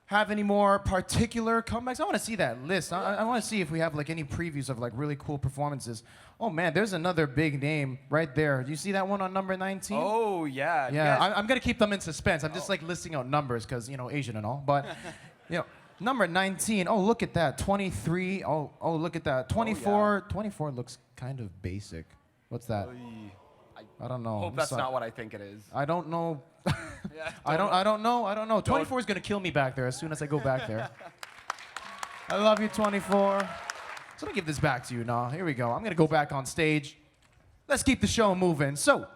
have any more particular comebacks? I want to see that list. I want to see if we have like any previews of like really cool performances. Oh man, there's another big name right there. Do you see that one on number 19? Oh, yeah. Yeah, I'm going to keep them in suspense. I'm just like listing out numbers because, you know, Asian and all. But, you know, number 19. Oh, look at that. 23. Oh, look at that. 24. 24 looks kind of basic. What's that? I don't know. Hope that's not what I think it is. I don't know. Yeah, I don't know. 24 is going to kill me back there as soon as I go back there. I love you, 24. So let me give this back to you now. Here we go. I'm going to go back on stage. Let's keep the show moving. So,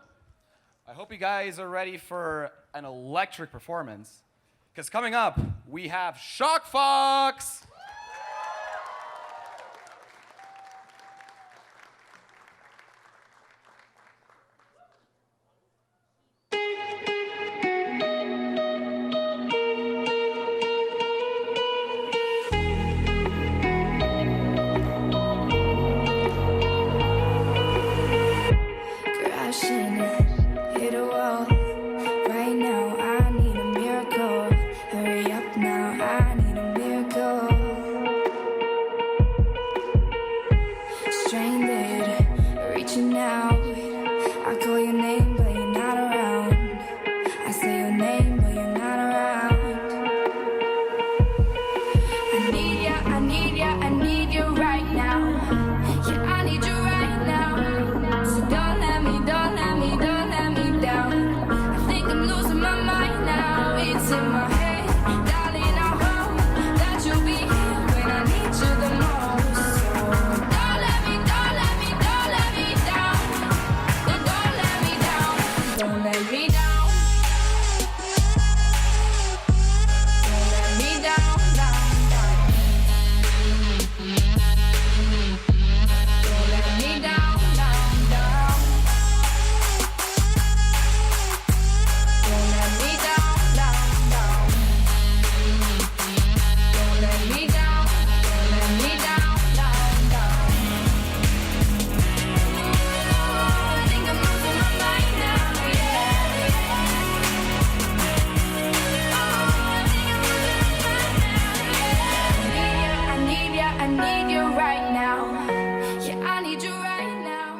I hope you guys are ready for an electric performance. Because coming up, we have Shock Fox. Crashing, hit a wall. Right now, I need a miracle. Hurry up now, I need a miracle. Stranded, reaching out. I call your name, but you're not around. I say your name, but you're not around. I need ya, I need ya, I need you right now. Yeah, I need you right now. So don't let me down. I think I'm losing my mind now. It's in my head, darling. I hope that you'll be here when I need you the most. So don't let me down. Don't let me down. Don't let me down. Don't let me down. Don't let me down, down. Don't let me down, down. Don't let me down, down. I think I'm losing my mind now, yeah. I think I'm losing my mind now, yeah. I need you right now. Yeah, I need you right now.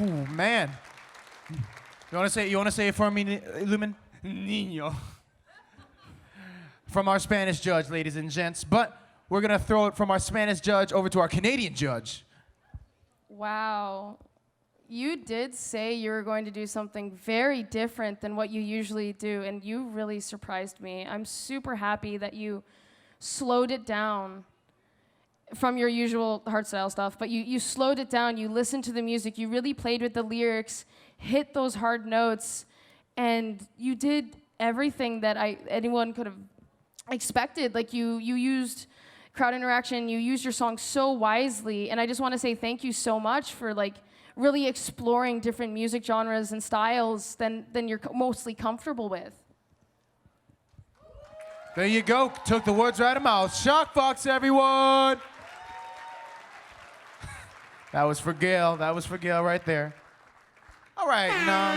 ooh, man. You want to say it for me, Lumen? Niño. From our Spanish judge, ladies and gents. But we're going to throw it from our Spanish judge over to our Canadian judge. Wow. You did say you were going to do something very different than what you usually do, and you really surprised me. I'm super happy that you slowed it down from your usual hardstyle stuff, but you slowed it down, you listened to the music, you really played with the lyrics, hit those hard notes, and you did everything that anyone could have expected. Like you used crowd interaction, you used your song so wisely, and I just want to say thank you so much for like really exploring different music genres and styles than you're mostly comfortable with. There you go. Took the words right out of mouth. Shock Fox, everyone. That was for Gail. That was for Gail right there. All right, now.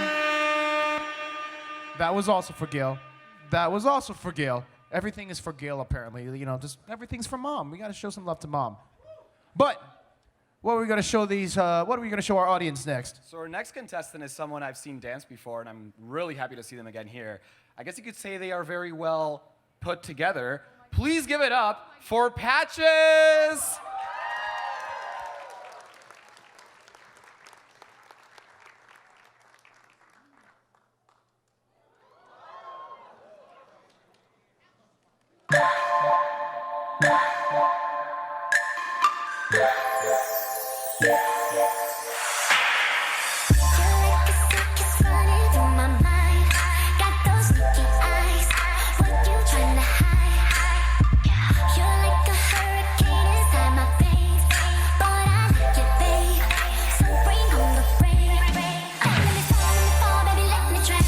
That was also for Gail. That was also for Gail. Everything is for Gail, apparently. You know, just everything's for Mom. We got to show some love to Mom. But what are we going to show these? What are we going to show our audience next? So our next contestant is someone I've seen dance before, and I'm really happy to see them again here. I guess you could say they are very well put together. Please give it up for Patches! Let me fall, baby, let me try.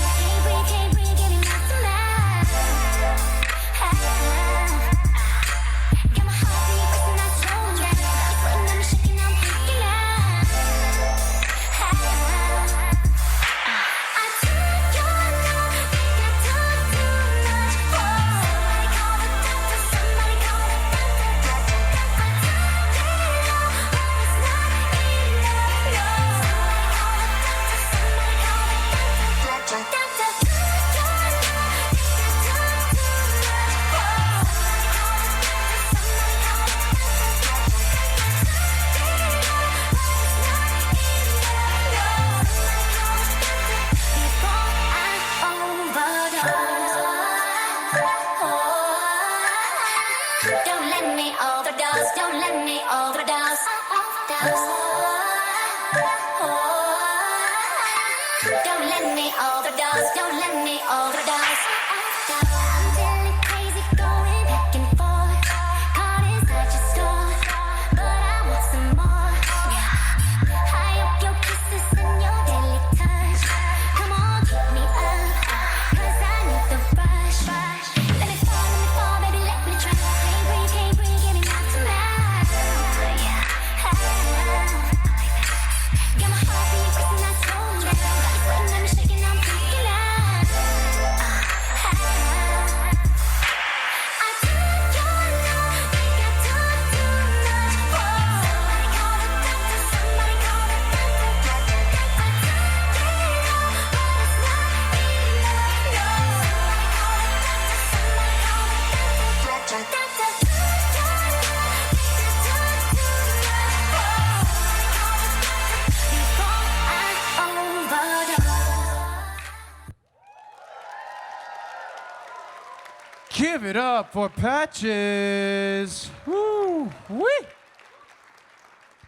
Give it up for Patches. Woo! Wee!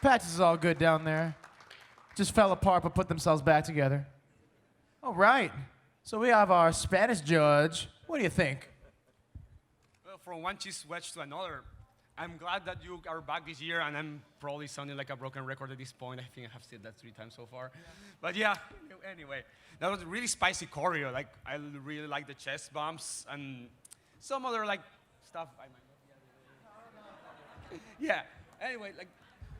Patches is all good down there. Just fell apart but put themselves back together. All right. So we have our Spanish judge. What do you think? Well, from one cheese wedge to another, I'm glad that you are back this year, and I'm probably sounding like a broken record at this point. I think I have said that 3 times so far. But yeah, anyway, that was a really spicy choreo. Like, I really like the chest bumps and some other like stuff. Yeah. Anyway, like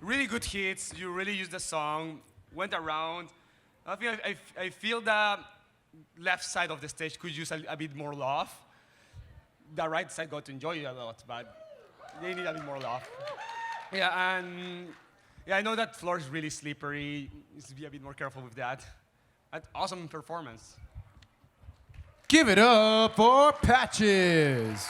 really good hits. You really used the song. Went around. I feel the left side of the stage could use a bit more love. The right side got to enjoy it a lot, but they need a bit more love. Yeah, and yeah, I know that floor is really slippery. Needs to be a bit more careful with that. An awesome performance. Give it up for Patches.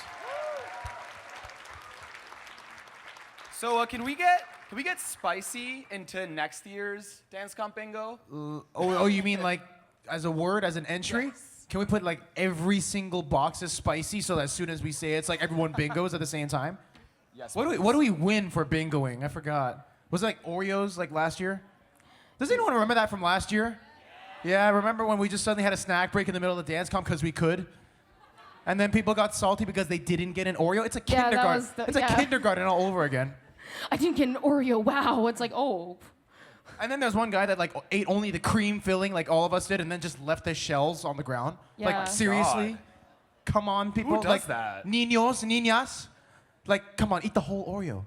So can we get spicy into next year's Dance Comp Bingo? Oh, you mean like as a word, as an entry? Yes. Can we put like every single box is spicy so that as soon as we say it, it's like everyone bingos at the same time? Yes. What do we win for bingoing? I forgot. Was it like Oreos like last year? Does anyone remember that from last year? Yeah, remember when we just suddenly had a snack break in the middle of the dance comp because we could? And then people got salty because they didn't get an Oreo? It's a kindergarten. It's a kindergarten all over again. I didn't get an Oreo. Wow. It's like, oh. And then there's one guy that like ate only the cream filling like all of us did and then just left the shells on the ground. Yeah. Like seriously? Come on, people. Who does like, that? Niños, niñas. Like, come on, eat the whole Oreo.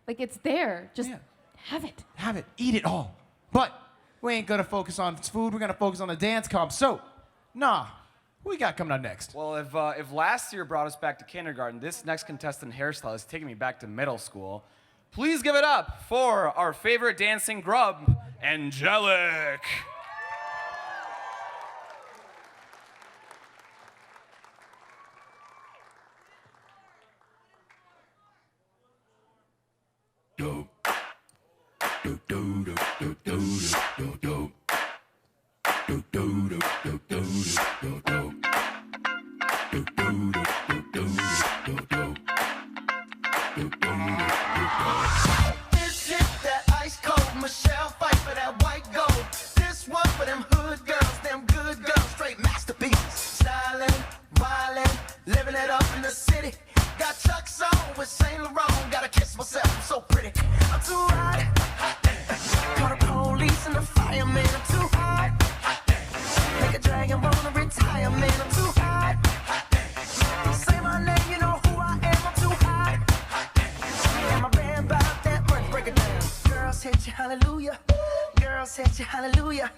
Like, it's there. Just have it. Have it. Eat it all. But we ain't gonna focus on food. We're gonna focus on the dance comp. So, who we got coming up next? Well, if last year brought us back to kindergarten, this next contestant hairstyle is taking me back to middle school. Please give it up for our favorite dancing grub, Angelic. This hit that ice cold Michelle fight for that white gold. This one for them hood girls, them good girls, straight masterpieces. Stylin', wildin', living it up in the city. Got Chuck's on with Saint Laurent. Gotta kiss myself, I'm so pretty. I'm too hot. Call the police and the fireman. I'm too hot. Make a dragon wanna retire, man. I'm too hot. Say my name, you know who I am. I'm too hot. And my band about that money, break it down. Girls hit you, hallelujah. Girls hit you, hallelujah.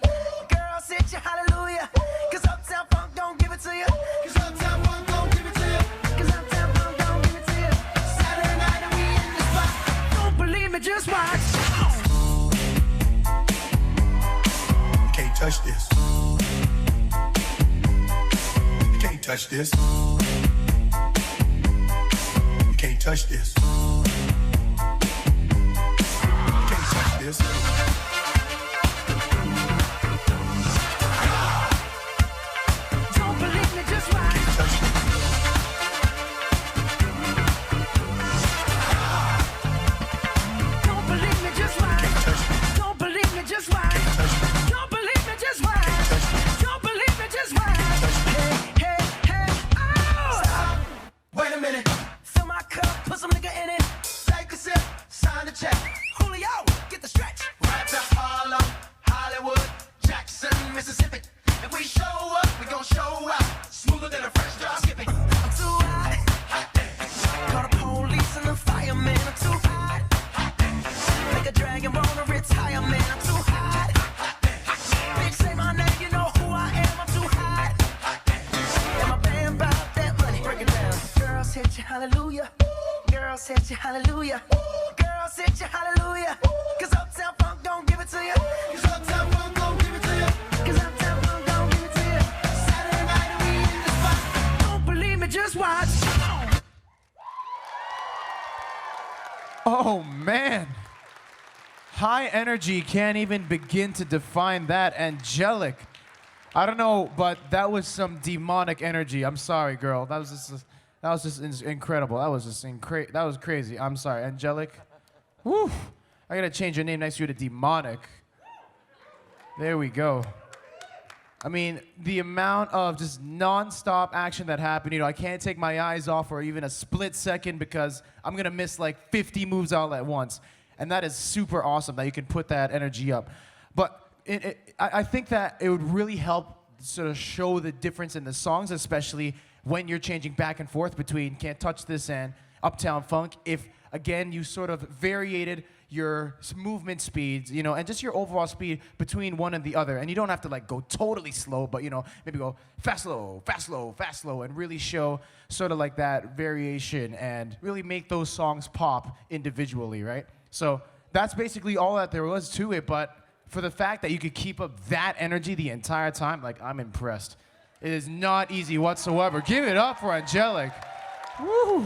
Girls hit you, hallelujah. Cause Uptown Funk don't give it to you. Cause Uptown Funk don't give it to you. Cause Uptown Funk don't give it to you. Saturday night and we in the spot. Don't believe me, just watch. You can't touch this. You can't touch this. You can't touch this. You can't touch this. Don't believe me, just watch. Touch this. Don't believe me, just watch. Don't believe me, just watch. Don't believe me, just watch. Don't believe me, just watch. Hey, hey, hey, oh! Stop. Wait a minute. Fill my cup, put some nigga in it. Take a sip, sign the check. Julio, get the stretch. Right to Harlem, Hollywood, Jackson, Mississippi. If we show up, we gon' show out. Smoother than a fresh drop skipping. I'm too hot. Call the police and the fireman. I'm too hot. Make a dragon wanna retire, man. I'm too hot. Bitch, say my name, you know who I am. I'm too hot. And my band about that money. Break it down. Girls hit you, hallelujah. Girls hit you, hallelujah. Girls hit you, hallelujah. Cause Uptown Funk don't give it to you. Cause Uptown Funk don't give it to you. Cause Uptown Funk don't give it to you. Saturday night and we in the spot. Don't believe me, just watch. Oh man. High energy can't even begin to define that. Angelic. I don't know, but that was some demonic energy. I'm sorry, girl. That That was just incredible. That was just that was crazy. I'm sorry, Angelic. Woo! I gotta change your name next to you to Demonic. There we go. I mean, the amount of just non-stop action that happened, you know, I can't take my eyes off for even a split second because I'm gonna miss like 50 moves all at once. And that is super awesome that you can put that energy up. But I think that it would really help sort of show the difference in the songs, especially when you're changing back and forth between Can't Touch This and Uptown Funk. If, again, you sort of variated your movement speeds, you know, and just your overall speed between one and the other. And you don't have to like go totally slow, but you know, maybe go fast, slow, fast, slow, fast, slow, and really show sort of like that variation and really make those songs pop individually, right? So that's basically all that there was to it, but for the fact that you could keep up that energy the entire time, like, I'm impressed. It is not easy whatsoever. Give it up for Angelic. Woo!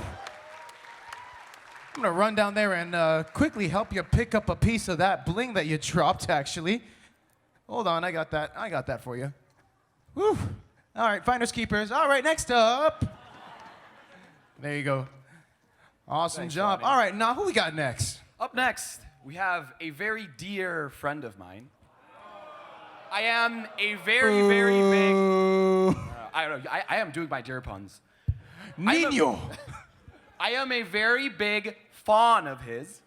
I'm gonna run down there and quickly help you pick up a piece of that bling that you dropped, actually. Hold on, I got that for you. Woo! All right, finders keepers. All right, next up. There you go. Awesome Thanks, job. Rodney. All right, now who we got next? Up next, we have a very dear friend of mine. I am a very, very big... I don't know, I am doing my deer puns. Nino! I am a very big fawn of his.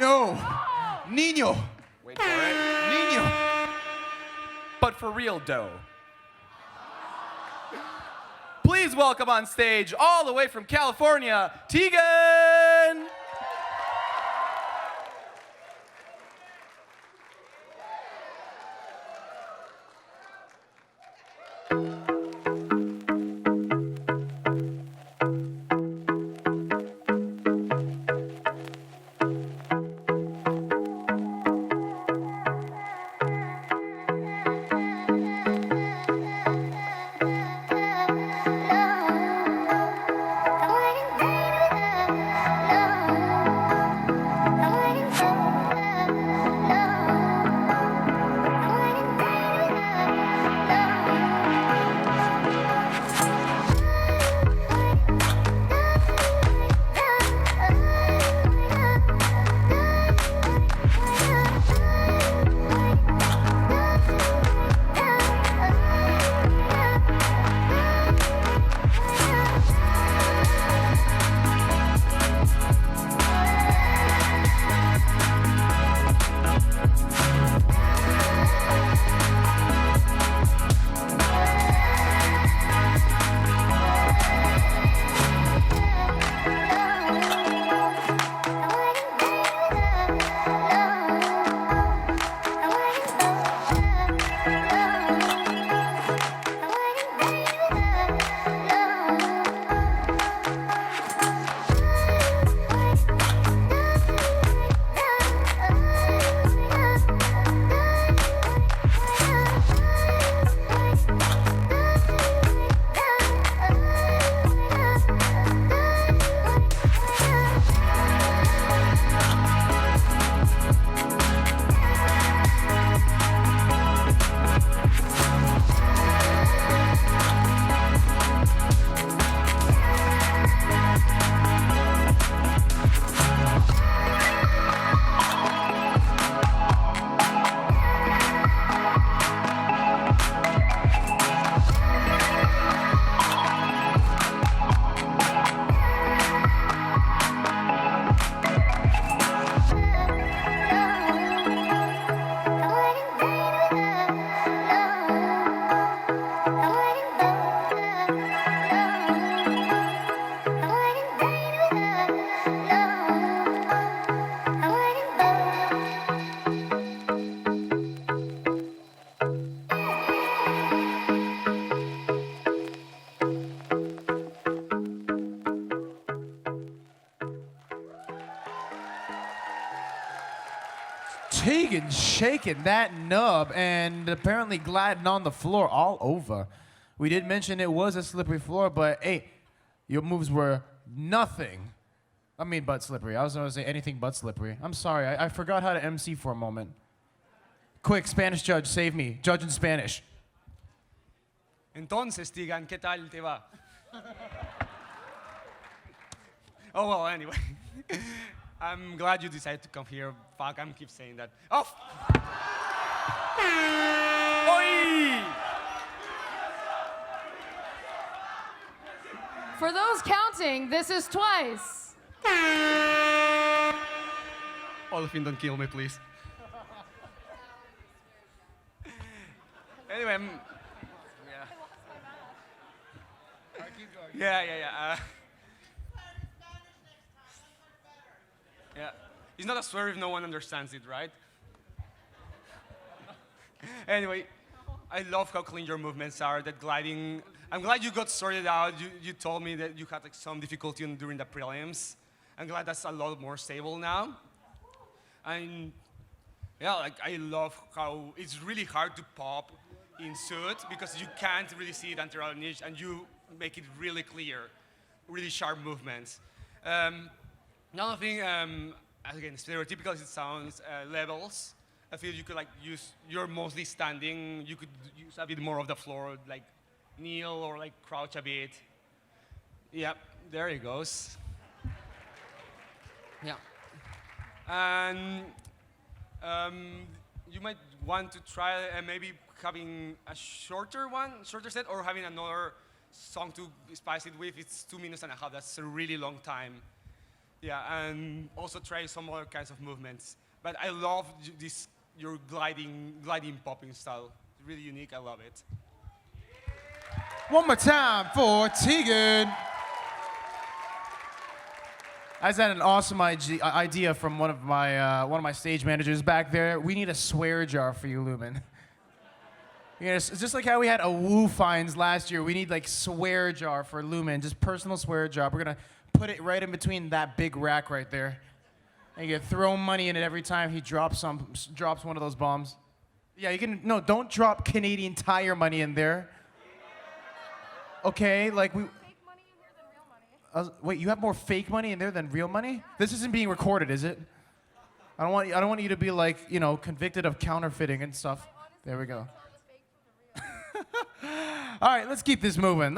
No! Nino! Wait for it. Nino! But for real, dough. Please welcome on stage, all the way from California, Tegan! Tegan shaking that nub and apparently gliding on the floor all over. We did mention it was a slippery floor, but hey, your moves were nothing. I mean, but slippery. I was going to say anything but slippery. I'm sorry. I forgot how to MC for a moment. Quick, Spanish judge, save me. Judge in Spanish. Entonces, Tegan, ¿qué tal te va? Oh, well, anyway. I'm glad you decided to come here. Fuck, I'm keep saying that. Oh! Oi! For those counting, this is twice. Olefin, don't kill me, please. Anyway, yeah. Yeah. It's not a swear if no one understands it, right? Anyway, I love how clean your movements are, that gliding. I'm glad you got sorted out. You told me that you had like, some difficulty during the prelims. I'm glad that's a lot more stable now. And yeah, like I love how it's really hard to pop in suit because you can't really see it until a niche, and you make it really clear, really sharp movements. Another thing, again, stereotypical as it sounds, levels. I feel you could like use, you're mostly standing, you could use a bit more of the floor, like kneel or like crouch a bit. Yeah, there it goes. Yeah. And you might want to try maybe having a shorter set, or having another song to spice it with. It's 2.5 minutes. That's a really long time. Yeah, and also try some other kinds of movements. But I love this, your gliding popping style. It's really unique. I love it. One more time for Tegan. I just had an awesome idea from one of my stage managers back there. We need a swear jar for you, Lumen. It's just like how we had AvWuff fines last year. We need like swear jar for Lumen, just personal swear jar. We're gonna put it right in between that big rack right there, and you can throw money in it every time he drops one of those bombs. Yeah, you can. No, don't drop Canadian Tire money in there. Okay, like we. Wait, you have more fake money in there than real money? This isn't being recorded, is it? I don't want you to be like, you know, convicted of counterfeiting and stuff. There we go. All right, let's keep this moving.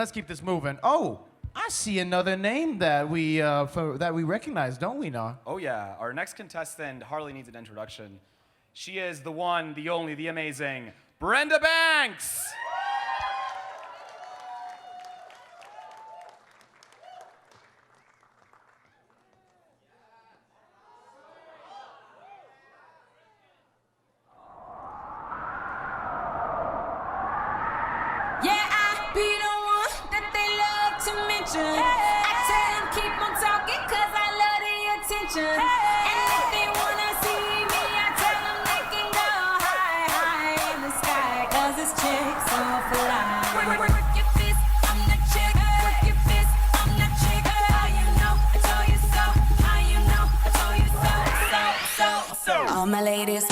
Oh, I see another name that we recognize, don't we now? Oh yeah, our next contestant hardly needs an introduction. She is the one, the only, the amazing Brenda Banks. All my ladies,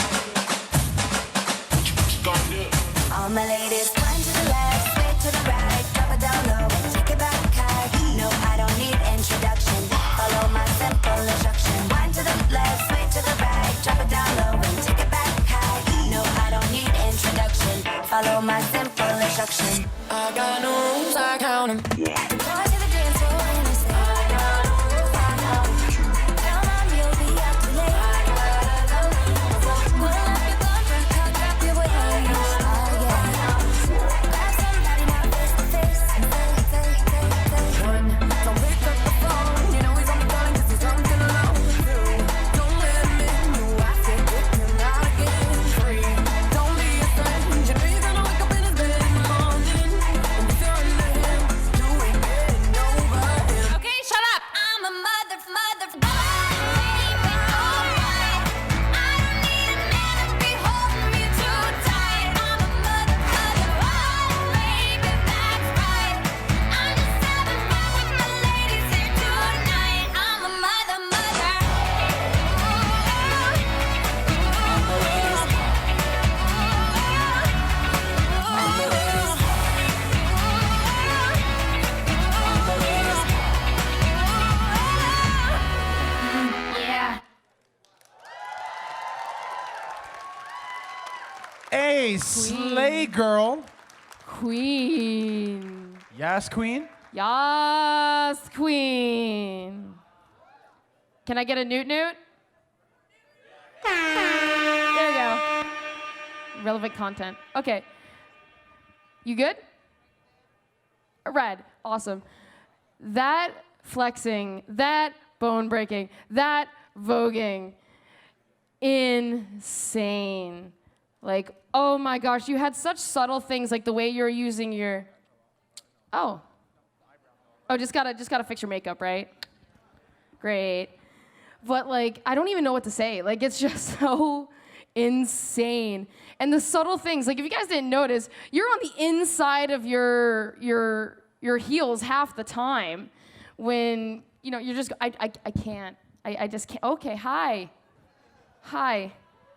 all my ladies, one to the left, straight to the right, drop it down low, take it back high. No, I don't need introduction. Follow my simple instruction. One to the left, straight to the right, drop it down low and take it back high. No, I don't need introduction. Follow my simple instruction. I got no rules, I count 'em. Yeah. Going to the dance floor and I say, I got no rules, I know. Tell mom you'll be up too late. Hey, slay girl. Queen. Yes, queen. Yas, queen. Can I get a newt newt? There we go. Relevant content. Okay. You good? Red. Awesome. That flexing, that bone breaking, that voguing. Insane. Like, oh my gosh, you had such subtle things like the way you're using your. Oh, just gotta fix your makeup, right? Great. But like, I don't even know what to say. Like, it's just so insane. And the subtle things, like if you guys didn't notice, you're on the inside of your heels half the time when, you know, you're just, I can't. I just can't. Okay, hi.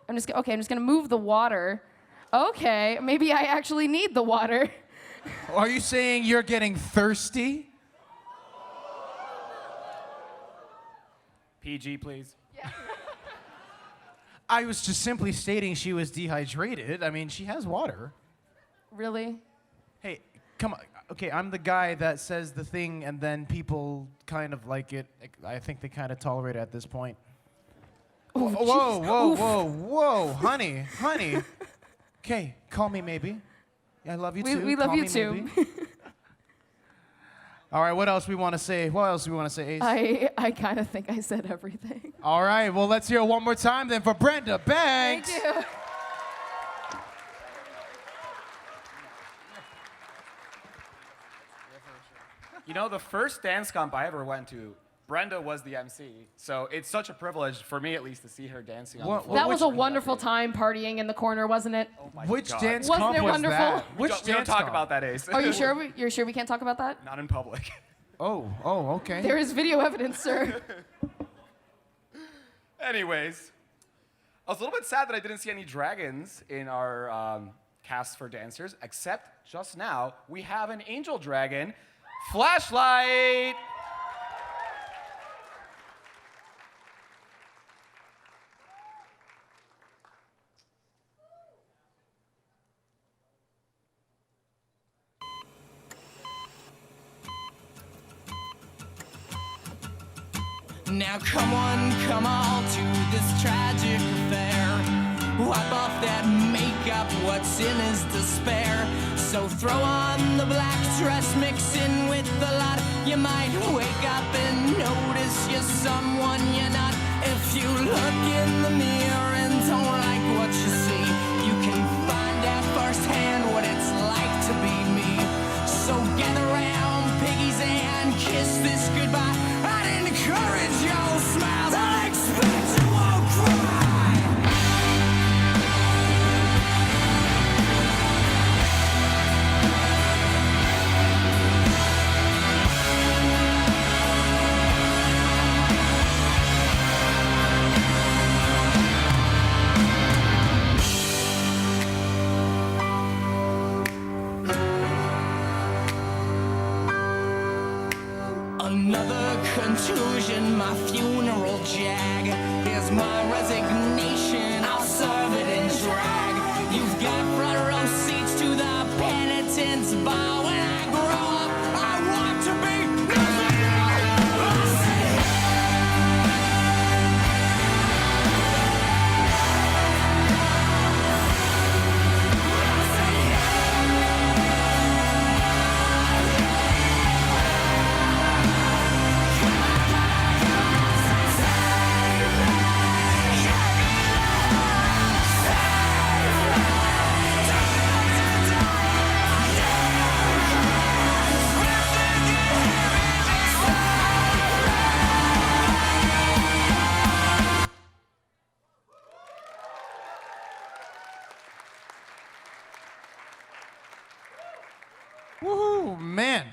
I'm just gonna move the water. Okay, maybe I actually need the water. Are you saying you're getting thirsty? PG, please. Yeah. I was just simply stating she was dehydrated. I mean, she has water. Really? Hey, come on. Okay, I'm the guy that says the thing and then people kind of like it. I think they kind of tolerate it at this point. Ooh, whoa, honey. Okay, call me maybe. Yeah, I love you too. We love Call you me too. maybe. All right, what else we want to say? What else we want to say, Ace? I kind of think I said everything. All right, well, let's hear it one more time then for Brenda Banks. Thank you. You know, the first dance comp I ever went to, Brenda was the MC. So it's such a privilege, for me at least, to see her dancing on the floor. That was a wonderful time partying in the corner, wasn't it? Oh my Which God. dance Wasn't comp it was wonderful? that? Which We don't dance talk comp? about that, Ace. Are you sure? You're sure we can't talk about that? Not in public. Oh, okay. There is video evidence, sir. Anyways, I was a little bit sad that I didn't see any dragons in our cast for dancers, except just now we have an angel dragon. Flashlight! Now come on to this tragic affair. Wipe off that makeup, what's in is despair. So throw on the black dress, mix in with the lot. You might wake up and notice you're someone you're not. If you look in the mirror and don't like what you see, you can find out firsthand what it's like to be me. So gather round, piggies, and kiss this goodbye. I'd encourage your smiles. I expect you won't cry. Another contusion, my funeral jag. Here's my resignation, I'll serve it in drag. You've got front row seats to the penitence bar. When I grow up, I want to be nothing more. I say, Woohoo, man.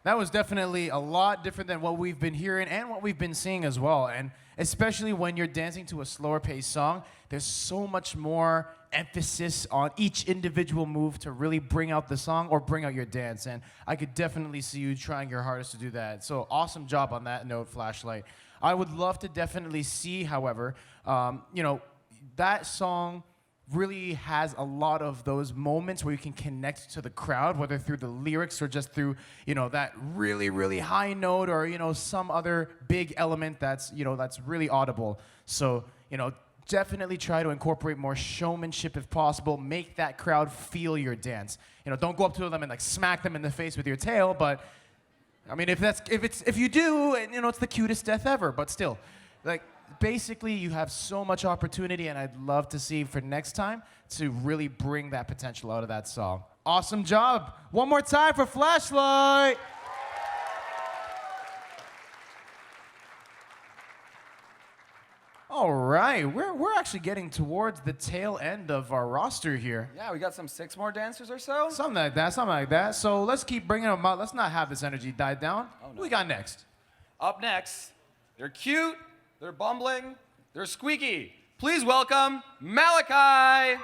That was definitely a lot different than what we've been hearing and what we've been seeing as well. And especially when you're dancing to a slower paced song, there's so much more emphasis on each individual move to really bring out the song or bring out your dance. And I could definitely see you trying your hardest to do that. So awesome job on that note, Flashlight. I would love to definitely see, however, that song really has a lot of those moments where you can connect to the crowd, whether through the lyrics or just through, you know, that really, really high note or, you know, some other big element that's, you know, that's really audible. So, you know, definitely try to incorporate more showmanship if possible. Make that crowd feel your dance. You know, don't go up to them and like smack them in the face with your tail, but I mean, if you do, you know, it's the cutest death ever, but still, like, basically, you have so much opportunity, and I'd love to see for next time to really bring that potential out of that song. Awesome job. One more time for Flashlight. All right, we're actually getting towards the tail end of our roster here. Yeah, we got 6 more dancers or so. Something like that. So let's keep bringing them out. Let's not have this energy die down. Oh, no. What we got next? Up next, they're cute, they're bumbling, they're squeaky. Please welcome Malachi.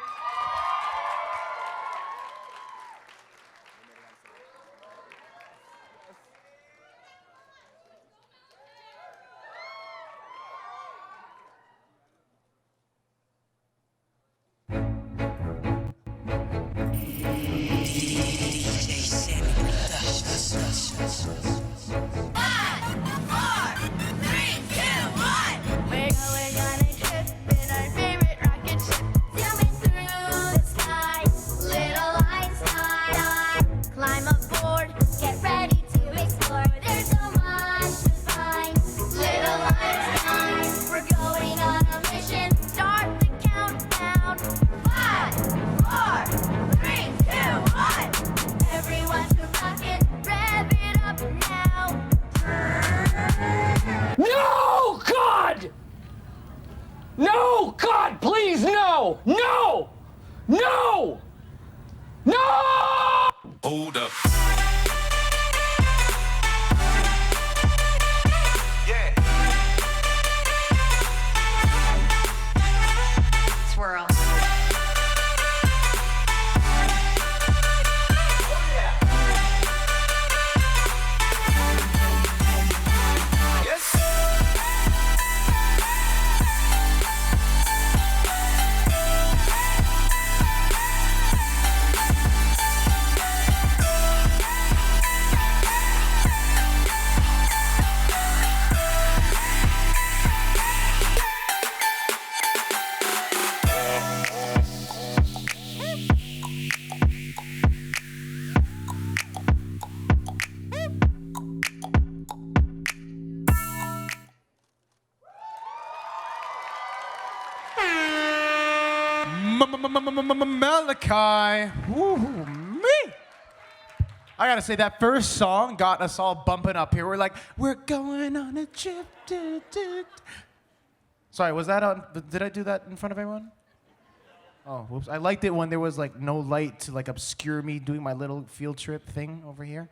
No! God, please, no! No! No! No! Hold up. Yeah. Swirl. Malachi. Woo-hoo, me. I gotta say, that first song got us all bumping up here. We're like, we're going on a trip. Sorry, was that on? Did I do that in front of everyone? Oh, whoops. I liked it when there was like no light to like obscure me doing my little field trip thing over here.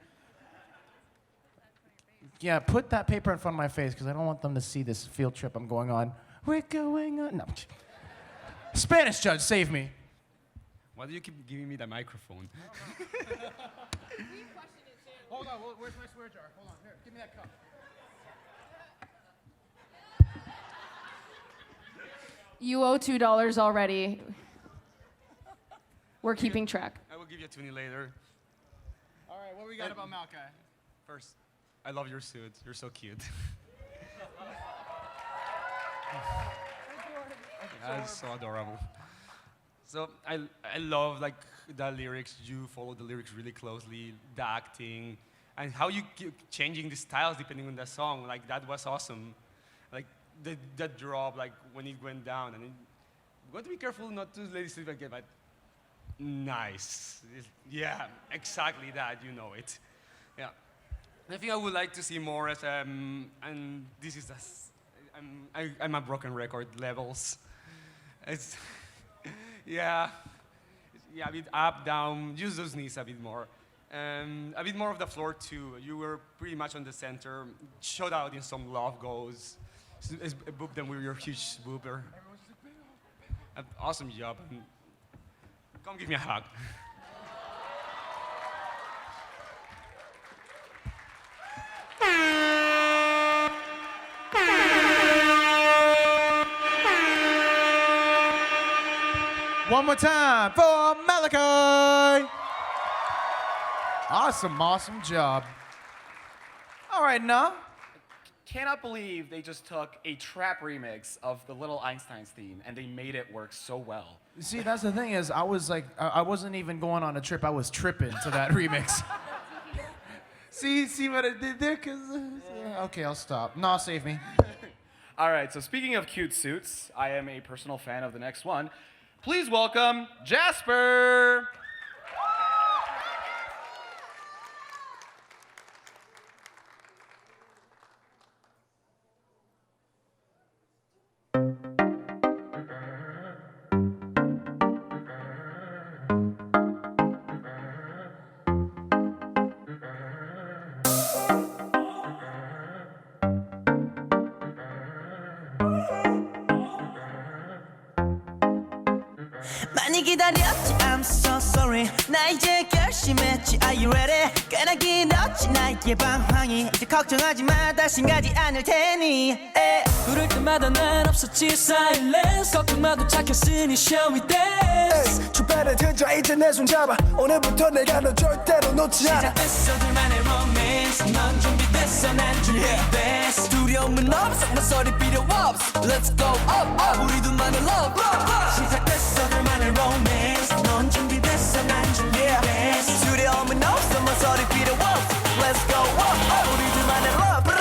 Yeah, put that paper in front of my face because I don't want them to see this field trip I'm going on. We're going on. No. Spanish judge, save me. Why do you keep giving me the microphone? Hold on, where's my swear jar? Hold on, here, give me that cup. You owe $2 already. We're keeping track. I will give you a 20 later. All right, what we got about Malachi? First, I love your suit. You're so cute. That's so adorable. So I love like the lyrics. You follow the lyrics really closely, the acting, and how you keep changing the styles depending on the song. Like that was awesome. Like the drop, like when it went down, and you got to be careful not to let it slip again. But nice, yeah, exactly that. You know it. Yeah. The thing I would like to see more is, and this is I'm a broken record levels. It's, yeah, a bit up, down, use those knees a bit more. A bit more of the floor too. You were pretty much on the center, showed out in some love goes, boop them with your huge booper. Awesome job. Come give me a hug. One more time for Malachi. Awesome job. All right, now. Cannot believe they just took a trap remix of the Little Einsteins theme and they made it work so well. See, that's the thing is, I was like, I wasn't even going on a trip. I was tripping to that remix. See what I did there? Okay, I'll stop. No, save me. All right, so speaking of cute suits, I am a personal fan of the next one. Please welcome Jasper. 많이 기다렸지 I'm so sorry 나 이제 결심했지 Are you ready 꽤나 길었지 나의 방황이 이제 걱정하지 마 다신 가지 않을 테니 부를 때마다 난 없었지 silence 걱정 마도 착했으니 shall we dance 주변에 들자 이제 내 손 잡아 오늘부터 내가 너 절대로 놓지 않아 시작됐어 둘만의 romance 넌 준비됐어 난 준비됐어 두려움은 없어 나 소리 필요 없어 Let's go up up 우리 둘만의 love 시작됐어 둘만의 romance 넌 준비됐어 난 준비됐어 두려움은 없어 나 소리 필요 없어 Let's go up up 우리 둘만의 love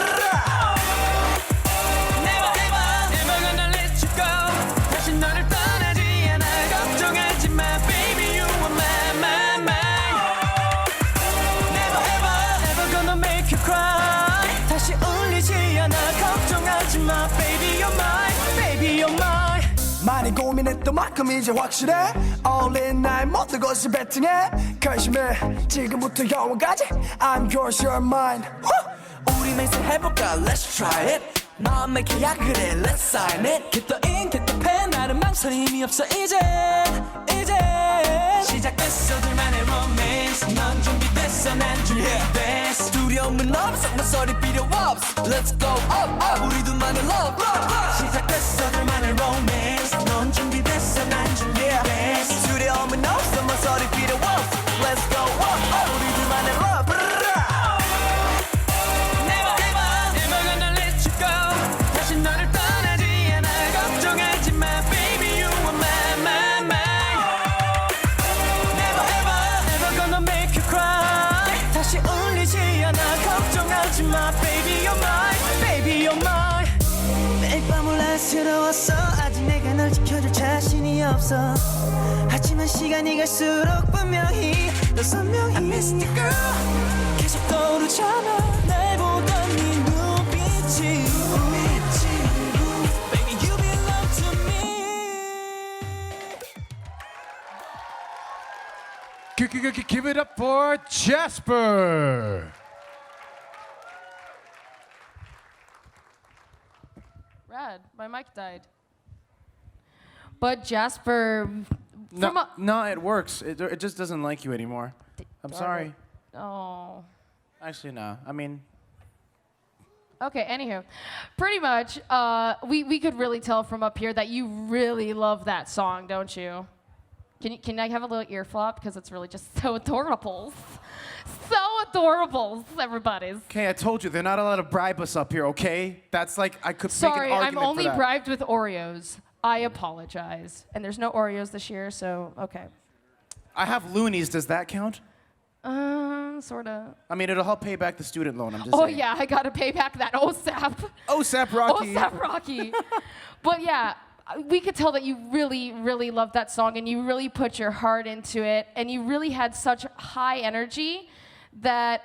Never gonna let you go 다시 너를 떠나지 않아 걱정하지 마 baby you are my Never ever gonna make you cry 다시 울리지 않아 걱정하지 마 baby you're mine 많이 고민했던 만큼 이제 확실해 Olefin 나의 모든 것을 베팅해 결심해 지금부터 영원까지 I'm yours, you're mine 우리 맹세해볼까 Let's try it 마음의 계약을 해 Let's sign it Get the ink, get the pen 나는 망설임이 없어 이제 시작됐어 둘만의 romance 넌 준비됐어 난 준비됐어 두려움은 없어 나 소리 필요 없어 Let's go up up 우리 둘만의 love 시작됐어 둘만의 romance 넌 준비됐어 난 준비됐어 두려움은 없어 나 소리 필요 없어 Let's go up up 우리 둘만의 love Never gonna let you go 다시 너를 떠나지 않아 걱정하지 마 baby you are my Never ever gonna make you cry 다시 울리지 않아 걱정하지 마 baby you're mine 매일 밤을 안쓰러웠어 아직 내가 널 지켜줄 자신이 없어 하지만 시간이 갈수록 분명히 더 선명히 I miss the girl 계속 떠오르잖아 날 보던 네 눈빛이 Baby you belong to me Give it up for Jasper. Rad, my mic died. But Jasper, No, it works. It just doesn't like you anymore. I'm sorry. Oh. Actually, no. I mean, Okay, anywho, pretty much, we could really tell from up here that you really love that song, don't you? Can I have a little ear flop? Because it's really just so adorable. So adorable, everybody. okay, I told you, they're not allowed to bribe us up here, okay? That's like, I could Sorry, make an I'm argument only for that. bribed with Oreos. I apologize. And there's no Oreos this year, so okay. I have loonies, does that count? Sorta. I mean, it'll help pay back the student loan, I'm just Oh saying. yeah, I gotta pay back that OSAP. OSAP Rocky. OSAP Rocky. But yeah, we could tell that you really, really loved that song and you really put your heart into it and you really had such high energy that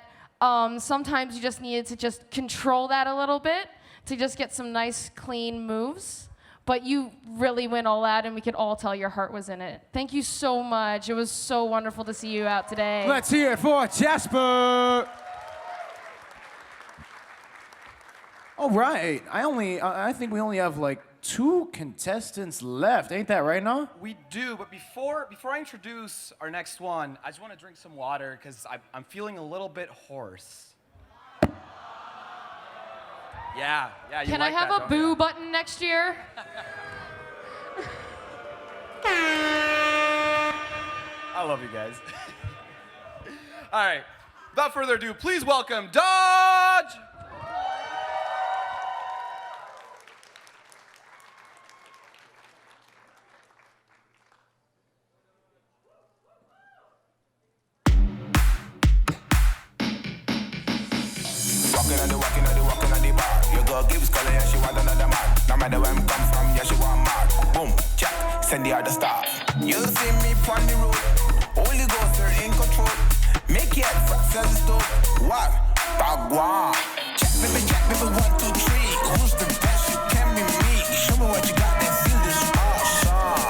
sometimes you just needed to just control that a little bit to just get some nice, clean moves. But you really went all out and we could all tell your heart was in it. Thank you so much. It was so wonderful to see you out today. Let's hear it for Jasper. All right, I think we only have like 2 contestants left. Ain't that right now? We do, but before I introduce our next one, I just want to drink some water because I'm feeling a little bit hoarse. Yeah, you Can like I have that, a don't boo you? button next year? I love you guys. All right. Without further ado, please welcome Dodge! Walking on the bar. Your girl gives color, yeah, she want another man. No matter where I'm come from, yeah, she want more. Boom, check, send the other star. You see me on the road, Holy Ghost are in control. Make it fractions stop. What? Bagua. Check, baby, 1, 2, 3. Who's the best? You can be me. Show me what you got, then feel this awesome.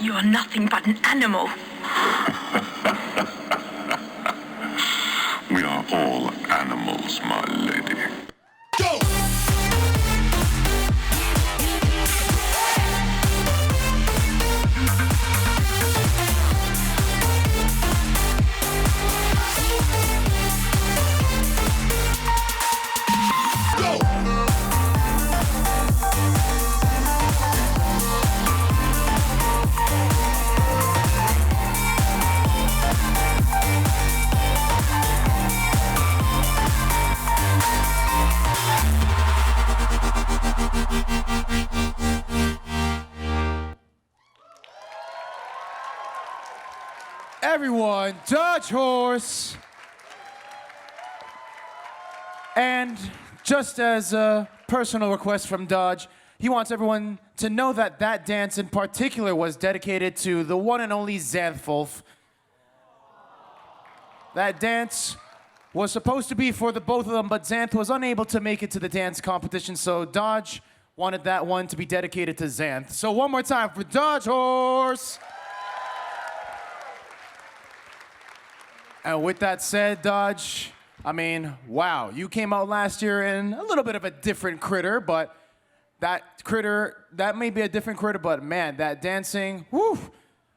You are nothing but an animal. We are all animals, my lady. Go! Everyone, Dodge Horse. And just as a personal request from Dodge, he wants everyone to know that that dance in particular was dedicated to the one and only Xanthwolf. That dance was supposed to be for the both of them, but Xanth was unable to make it to the dance competition, so Dodge wanted that one to be dedicated to Xanth. So one more time for Dodge Horse. And with that said, Dodge, I mean, wow, you came out last year in a little bit of a different critter, but that may be a different critter, but man, that dancing, whew,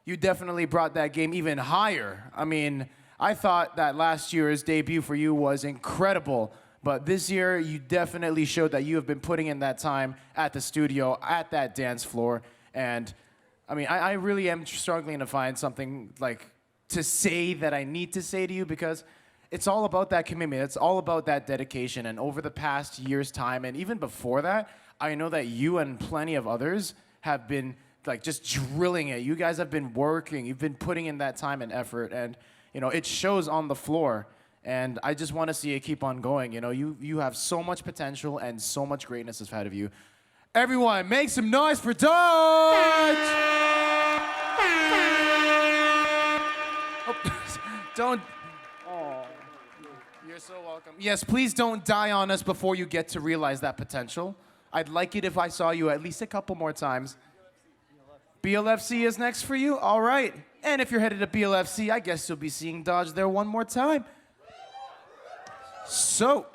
you definitely brought that game even higher. I mean, I thought that last year's debut for you was incredible, but this year you definitely showed that you have been putting in that time at the studio, at that dance floor, and I mean, I really am struggling to find something like to say that I need to say to you, because it's all about that commitment. It's all about that dedication. And over the past year's time, and even before that, I know that you and plenty of others have been like just drilling it. You guys have been working. You've been putting in that time and effort, and you know it shows on the floor. And I just want to see it keep on going. You know, you have so much potential and so much greatness ahead of you. Everyone, make some noise for Dodge! Don't. Oh, you're so welcome. Yes, please don't die on us before you get to realize that potential. I'd like it if I saw you at least a couple more times. BLFC is next for you? All right. And if you're headed to BLFC, I guess you'll be seeing Dodge there one more time. So,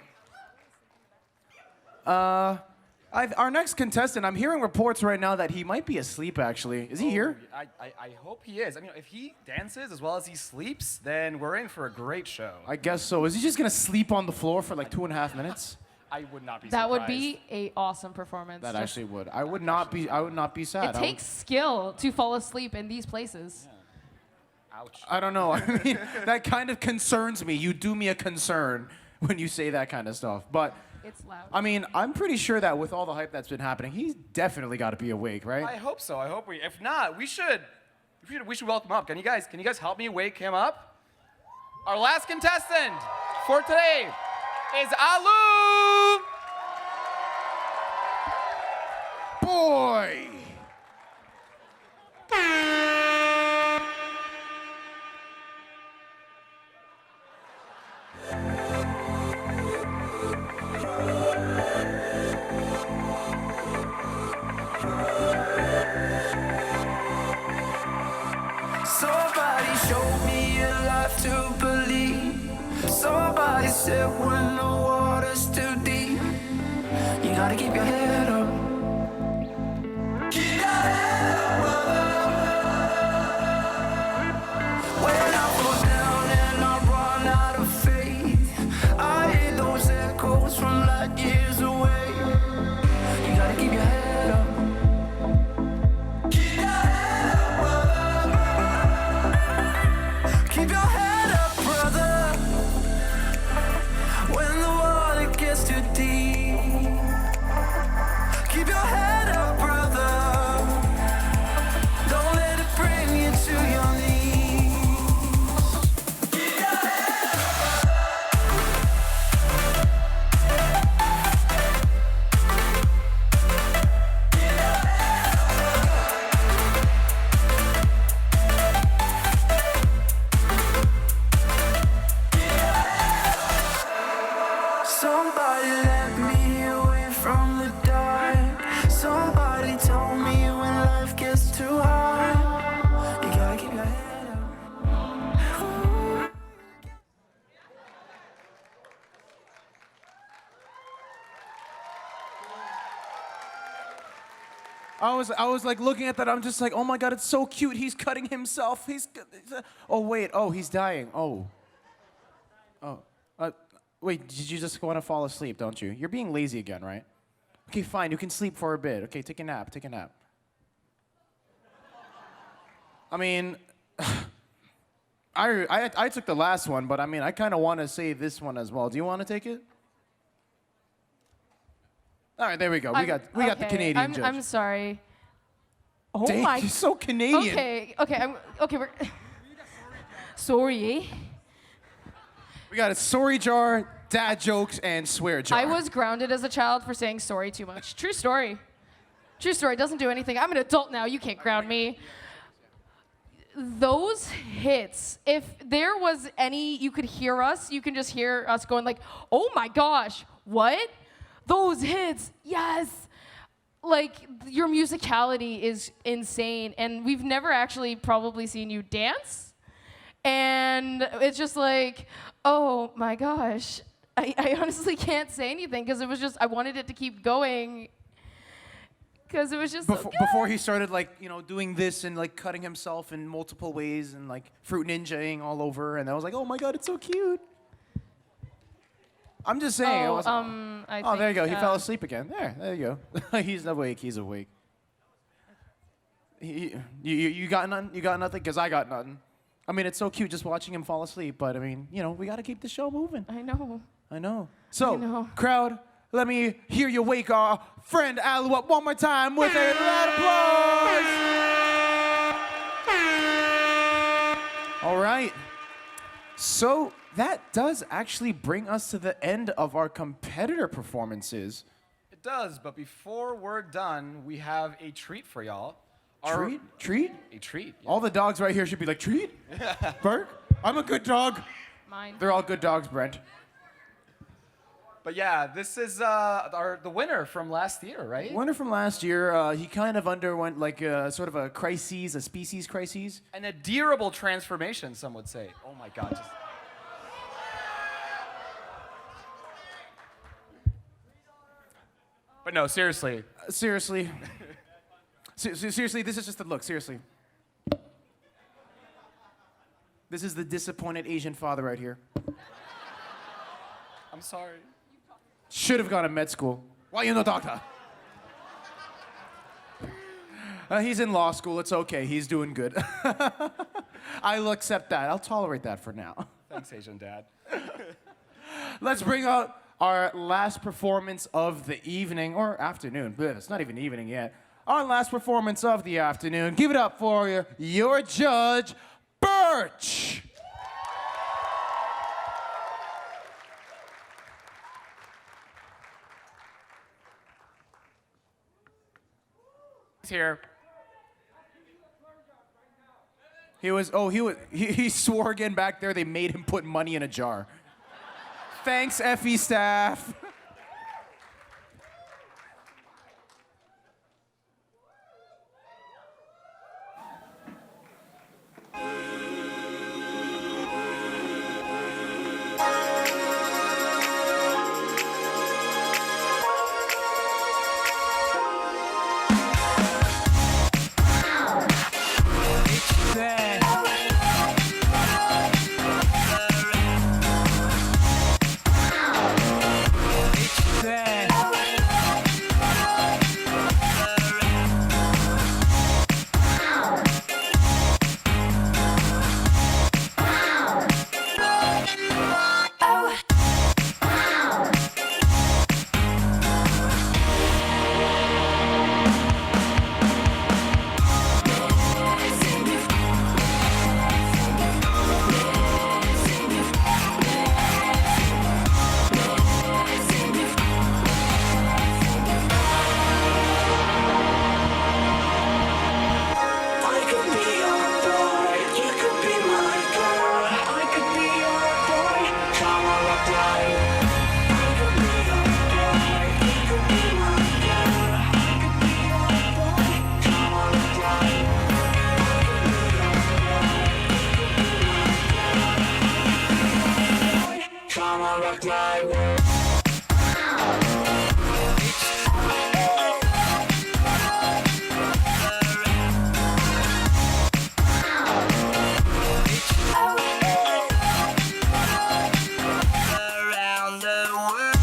our next contestant, I'm hearing reports right now that he might be asleep, actually. Is he here? I hope he is. I mean, if he dances as well as he sleeps, then we're in for a great show. I guess so. Is he just going to sleep on the floor for like 2.5 minutes? I would not be surprised. That would be an awesome performance. That actually would. I would not be sad. It takes skill to fall asleep in these places. Yeah. Ouch. I don't know. I mean, that kind of concerns me. You do me a concern when you say that kind of stuff. But it's loud. I mean, I'm pretty sure that with all the hype that's been happening, he's definitely got to be awake, right? I hope so. I hope we. If not, we should welcome him up. Can you guys help me wake him up? Our last contestant for today is Aaleen. Boy. said when the water's too deep, you gotta keep your head up. Keep your head up, brother. When I fall down and I run out of faith, I hear those echoes from light years away. You gotta keep your head up. Keep your head up, brother. Keep your head up, brother. When the water gets too deep, keep your head up, brother. Don't let it bring you to your knees. Keep your head up, somebody let me away from the dark. Somebody told me when life gets too hard, you gotta keep your head up. I was like looking at that. I'm just like, oh my god, it's so cute. He's cutting himself. Oh wait. Oh, he's dying. Oh. Wait. Did you just want to fall asleep? Don't you? You're being lazy again, right? Okay, fine. You can sleep for a bit. Okay, take a nap. Take a nap. I mean, I took the last one, but I mean, I kind of want to save this one as well. Do you want to take it? All right, there we go. We got the Okay, Canadian judge. I'm sorry. Oh Dang, my. he's so Canadian. Okay. We're sorry. We got a sorry jar, dad jokes, and swear jar. I was grounded as a child for saying sorry too much. True story. True story. Doesn't do anything. I'm an adult now. You can't ground me. Those hits, if there was any, you could hear us, you can just hear us going like, oh my gosh, what? Those hits, yes. Like, your musicality is insane, and we've never actually probably seen you dance. And it's just like, oh my gosh. I honestly can't say anything because it was just, I wanted it to keep going because it was just before he started like, you know, doing this and like cutting himself in multiple ways and like fruit ninjaing all over, and I was like, oh my god, it's so cute. I'm just saying. There you go. He fell asleep again. There you go. He's awake. He's awake. You got none? You got nothing? Because I got nothing. I mean, it's so cute just watching him fall asleep, but I mean, you know, we got to keep the show moving. I know. So, crowd, let me hear you wake our friend AvWuff one more time with a loud applause. All right. So that does actually bring us to the end of our competitor performances. It does, but before we're done, we have a treat for y'all. Treat? A treat. Yeah. All the dogs right here should be like, treat? Burke? I'm a good dog. Mine. They're all good dogs, Brent. But yeah, this is the winner from last year, right? Winner from last year, he kind of underwent like sort of a species crisis. An adorable transformation, some would say. Oh my god. But no, seriously. Seriously, this is just a look, seriously. This is the disappointed Asian father right here. I'm sorry. Should have gone to med school. Why you no doctor? He's in law school, it's okay, he's doing good. I'll accept that, I'll tolerate that for now. Thanks, Asian dad. Let's bring out our last performance of the evening, or afternoon. It's not even evening yet. Our last performance of the afternoon. Give it up for your judge, Birch. He's here. He swore again back there. They made him put money in a jar. Thanks, FE staff. I'ma rock my world. Around the world.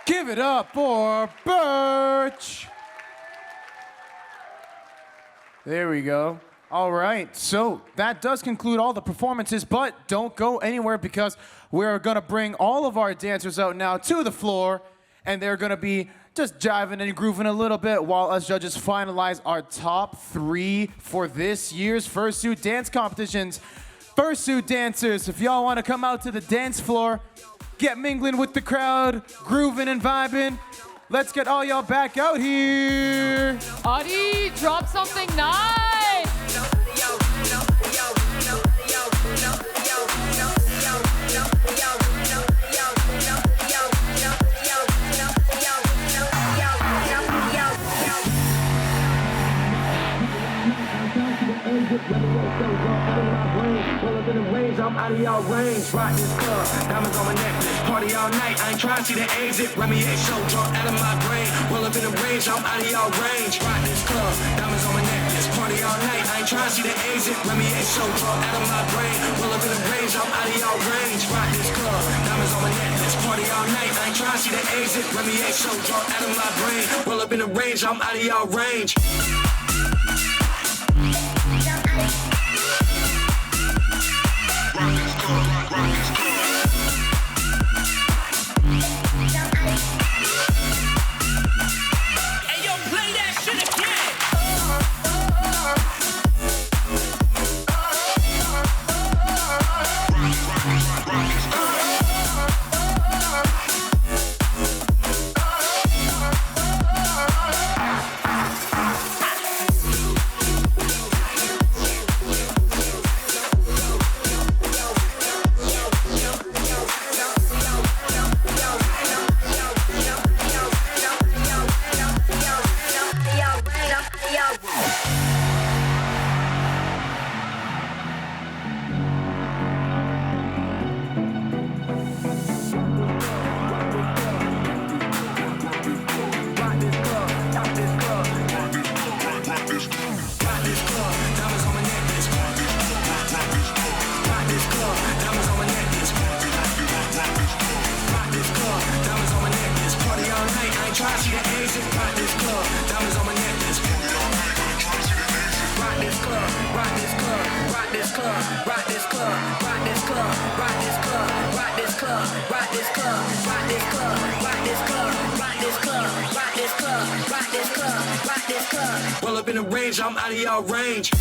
Give it up for Birch. There we go. All right, so that does conclude all the performances, but don't go anywhere because we're gonna bring all of our dancers out now to the floor, and they're gonna be just jiving and grooving a little bit while us judges finalize our top 3 for this year's Fursuit Dance Competitions. Fursuit dancers, if y'all wanna come out to the dance floor, get mingling with the crowd, grooving and vibing. Let's get all y'all back out here. Oddy, drop something nice. I'm out of y'all range, rock this club, diamonds on my necklace, party all night, I ain't trying to see the exit, Remy A show, drunk out of my brain, well up in the range, I'm out of y'all range, rock this club, diamonds on my necklace, party all night, I ain't trying to see the exit, Remy A show, drunk out of my brain, well up in the range, I'm out of y'all range, rock this club, diamonds on my necklace, party all night, I ain't trying to see the exit, Remy A show, drunk out of my brain, well up in the range, I'm out of y'all range. Well up in the range, I'm out of y'all range.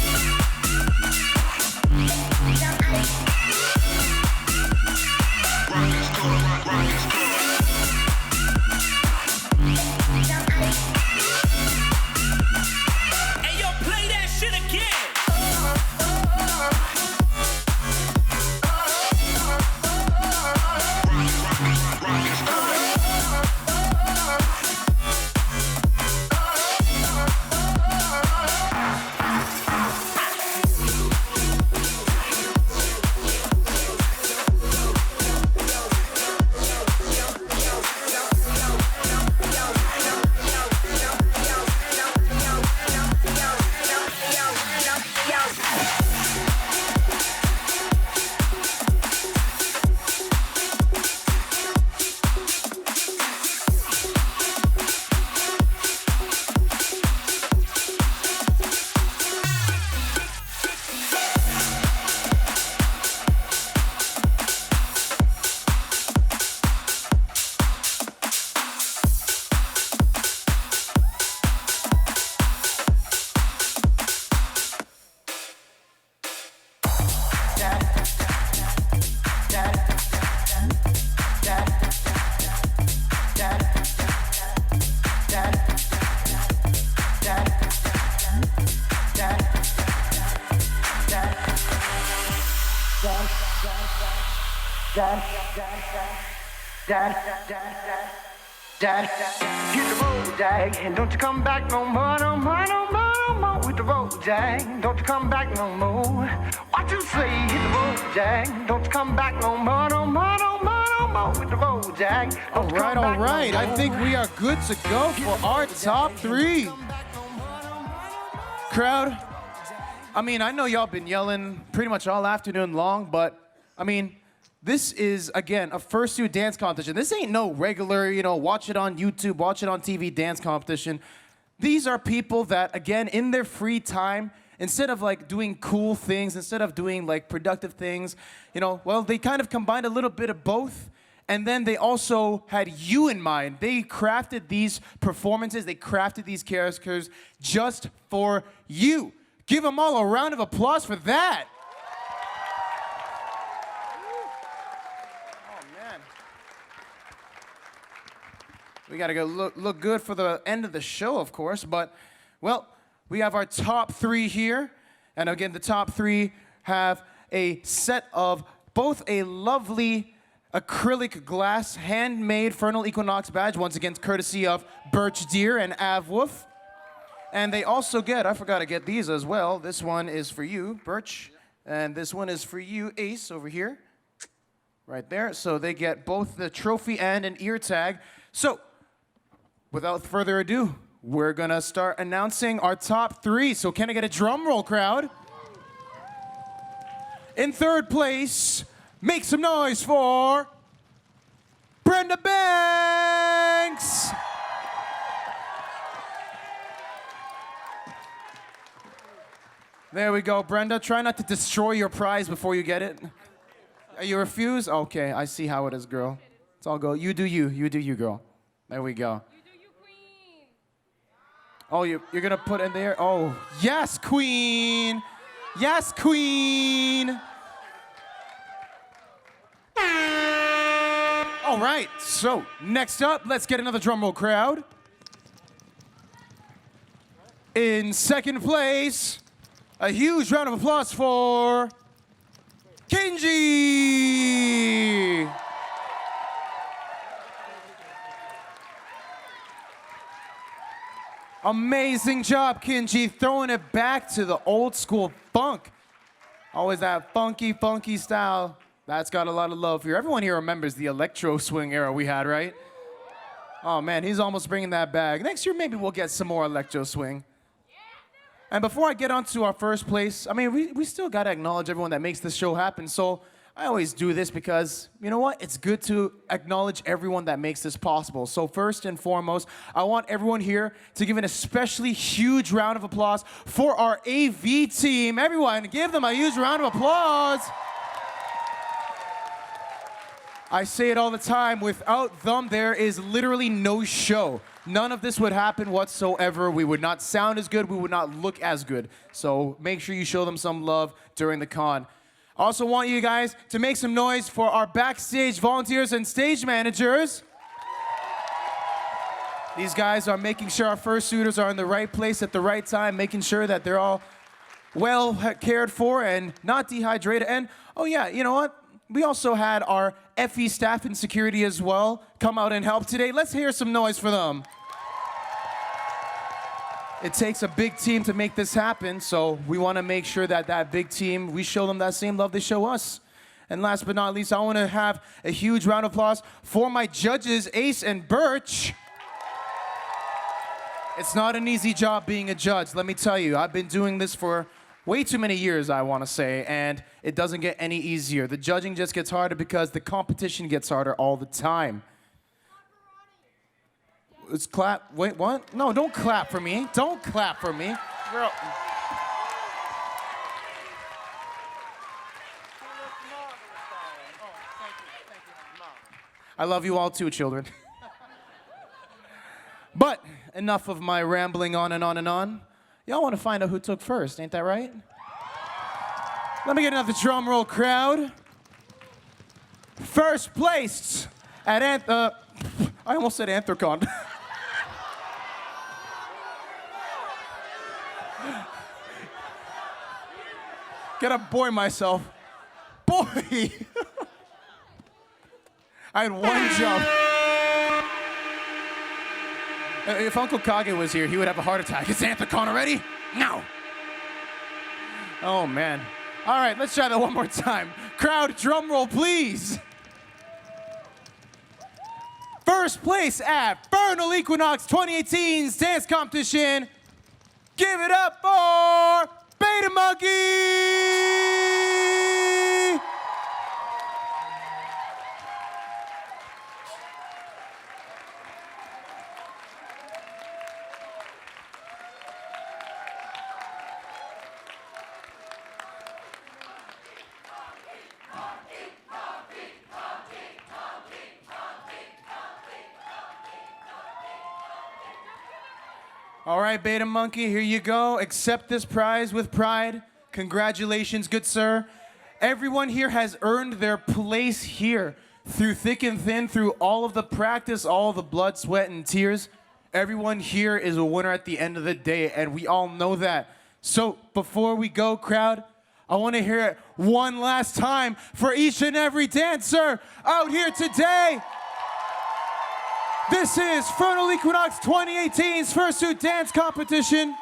Jag, hit the road, Jag, and don't you come back no more, no more, no more, no more. With the road, Jag, don't you come back no more. What you say? Hit the road, Jag, don't you come back no more, no more, no more, no more. With the road, Jag. All right. I think we are good to go for our top 3. Crowd, I mean, I know y'all been yelling pretty much all afternoon long, but I mean, this is, again, a Fursuit Dance Competition. This ain't no regular, watch it on YouTube, watch it on TV dance competition. These are people that, again, in their free time, instead of like doing cool things, instead of doing like productive things, well, they kind of combined a little bit of both. And then they also had you in mind. They crafted these performances, they crafted these characters just for you. Give them all a round of applause for that. We gotta go look good for the end of the show, of course, but, well, we have our top 3 here. And again, the top 3 have a set of both a lovely acrylic glass handmade Furnal Equinox badge, once again, courtesy of Birch Deer and AvWuff. And they also get, I forgot to get these as well. This one is for you, Birch, and this one is for you, Ace, over here. Right there. So they get both the trophy and an ear tag. So, without further ado, we're gonna start announcing our top 3. So can I get a drum roll, crowd? In 3rd place, make some noise for Brenda Banks. There we go, Brenda. Try not to destroy your prize before you get it. You refuse? Okay, I see how it is, girl. It's all go. You do you. You do you, girl. There we go. Oh, you're gonna put in there? Oh, yes, queen! Yes, queen! All right, so next up, let's get another drum roll, crowd. In 2nd place, a huge round of applause for Kenji! Amazing job, Kenji, throwing it back to the old school funk. Always that funky, funky style. That's got a lot of love here. Everyone here remembers the electro swing era we had, right? Oh man, he's almost bringing that back. Next year, maybe we'll get some more electro swing. And before I get on to our 1st place, I mean, we still gotta acknowledge everyone that makes this show happen. So I always do this because, you know what? It's good to acknowledge everyone that makes this possible. So first and foremost, I want everyone here to give an especially huge round of applause for our AV team. Everyone, give them a huge round of applause. I say it all the time, without them, there is literally no show. None of this would happen whatsoever. We would not sound as good, we would not look as good. So make sure you show them some love during the con. I also want you guys to make some noise for our backstage volunteers and stage managers. These guys are making sure our fursuiters are in the right place at the right time, making sure that they're all well cared for and not dehydrated. And, oh yeah, you know what? We also had our FE staff and security as well come out and help today. Let's hear some noise for them. It takes a big team to make this happen, so we want to make sure that that big team, we show them that same love they show us. And last but not least, I want to have a huge round of applause for my judges, Ace and Birch. It's not an easy job being a judge, let me tell you. I've been doing this for way too many years, I want to say, and it doesn't get any easier. The judging just gets harder because the competition gets harder all the time. It's clap. Wait, what? No, don't clap for me. Don't clap for me. Girl. I love you all too, children. But enough of my rambling on and on and on. Y'all want to find out who took first, ain't that right? Let me get another drum roll, crowd. First place at I almost said Anthrocon. Gotta boy myself. Boy! I had one jump. If Uncle Kage was here, he would have a heart attack. Is Anthicon already? No. Oh, man. All right, let's try that one more time. Crowd, drum roll, please. First place at Furnal Equinox 2018's dance competition. Give it up for Beta Monkey! All right, Beta Monkey, here you go. Accept this prize with pride. Congratulations, good sir. Everyone here has earned their place here through thick and thin, through all of the practice, all the blood, sweat, and tears. Everyone here is a winner at the end of the day, and we all know that. So before we go, crowd, I want to hear it one last time for each and every dancer out here today. This is Furnal Equinox 2018's Fursuit Dance Competition.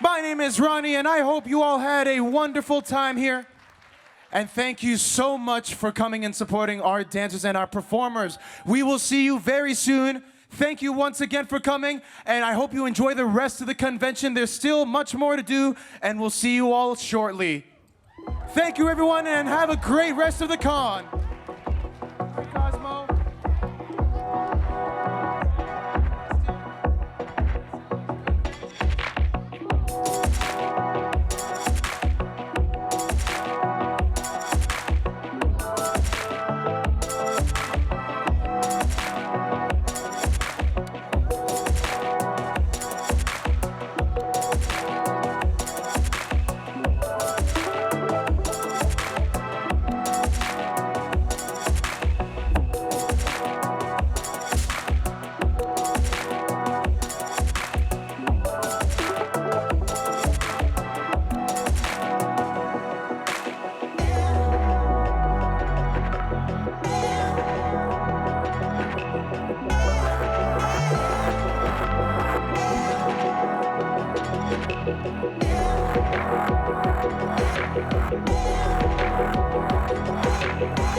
My name is Ronnie, and I hope you all had a wonderful time here. And thank you so much for coming and supporting our dancers and our performers. We will see you very soon. Thank you once again for coming, and I hope you enjoy the rest of the convention. There's still much more to do, and we'll see you all shortly. Thank you, everyone, and have a great rest of the con. Cosmo.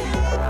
Yeah.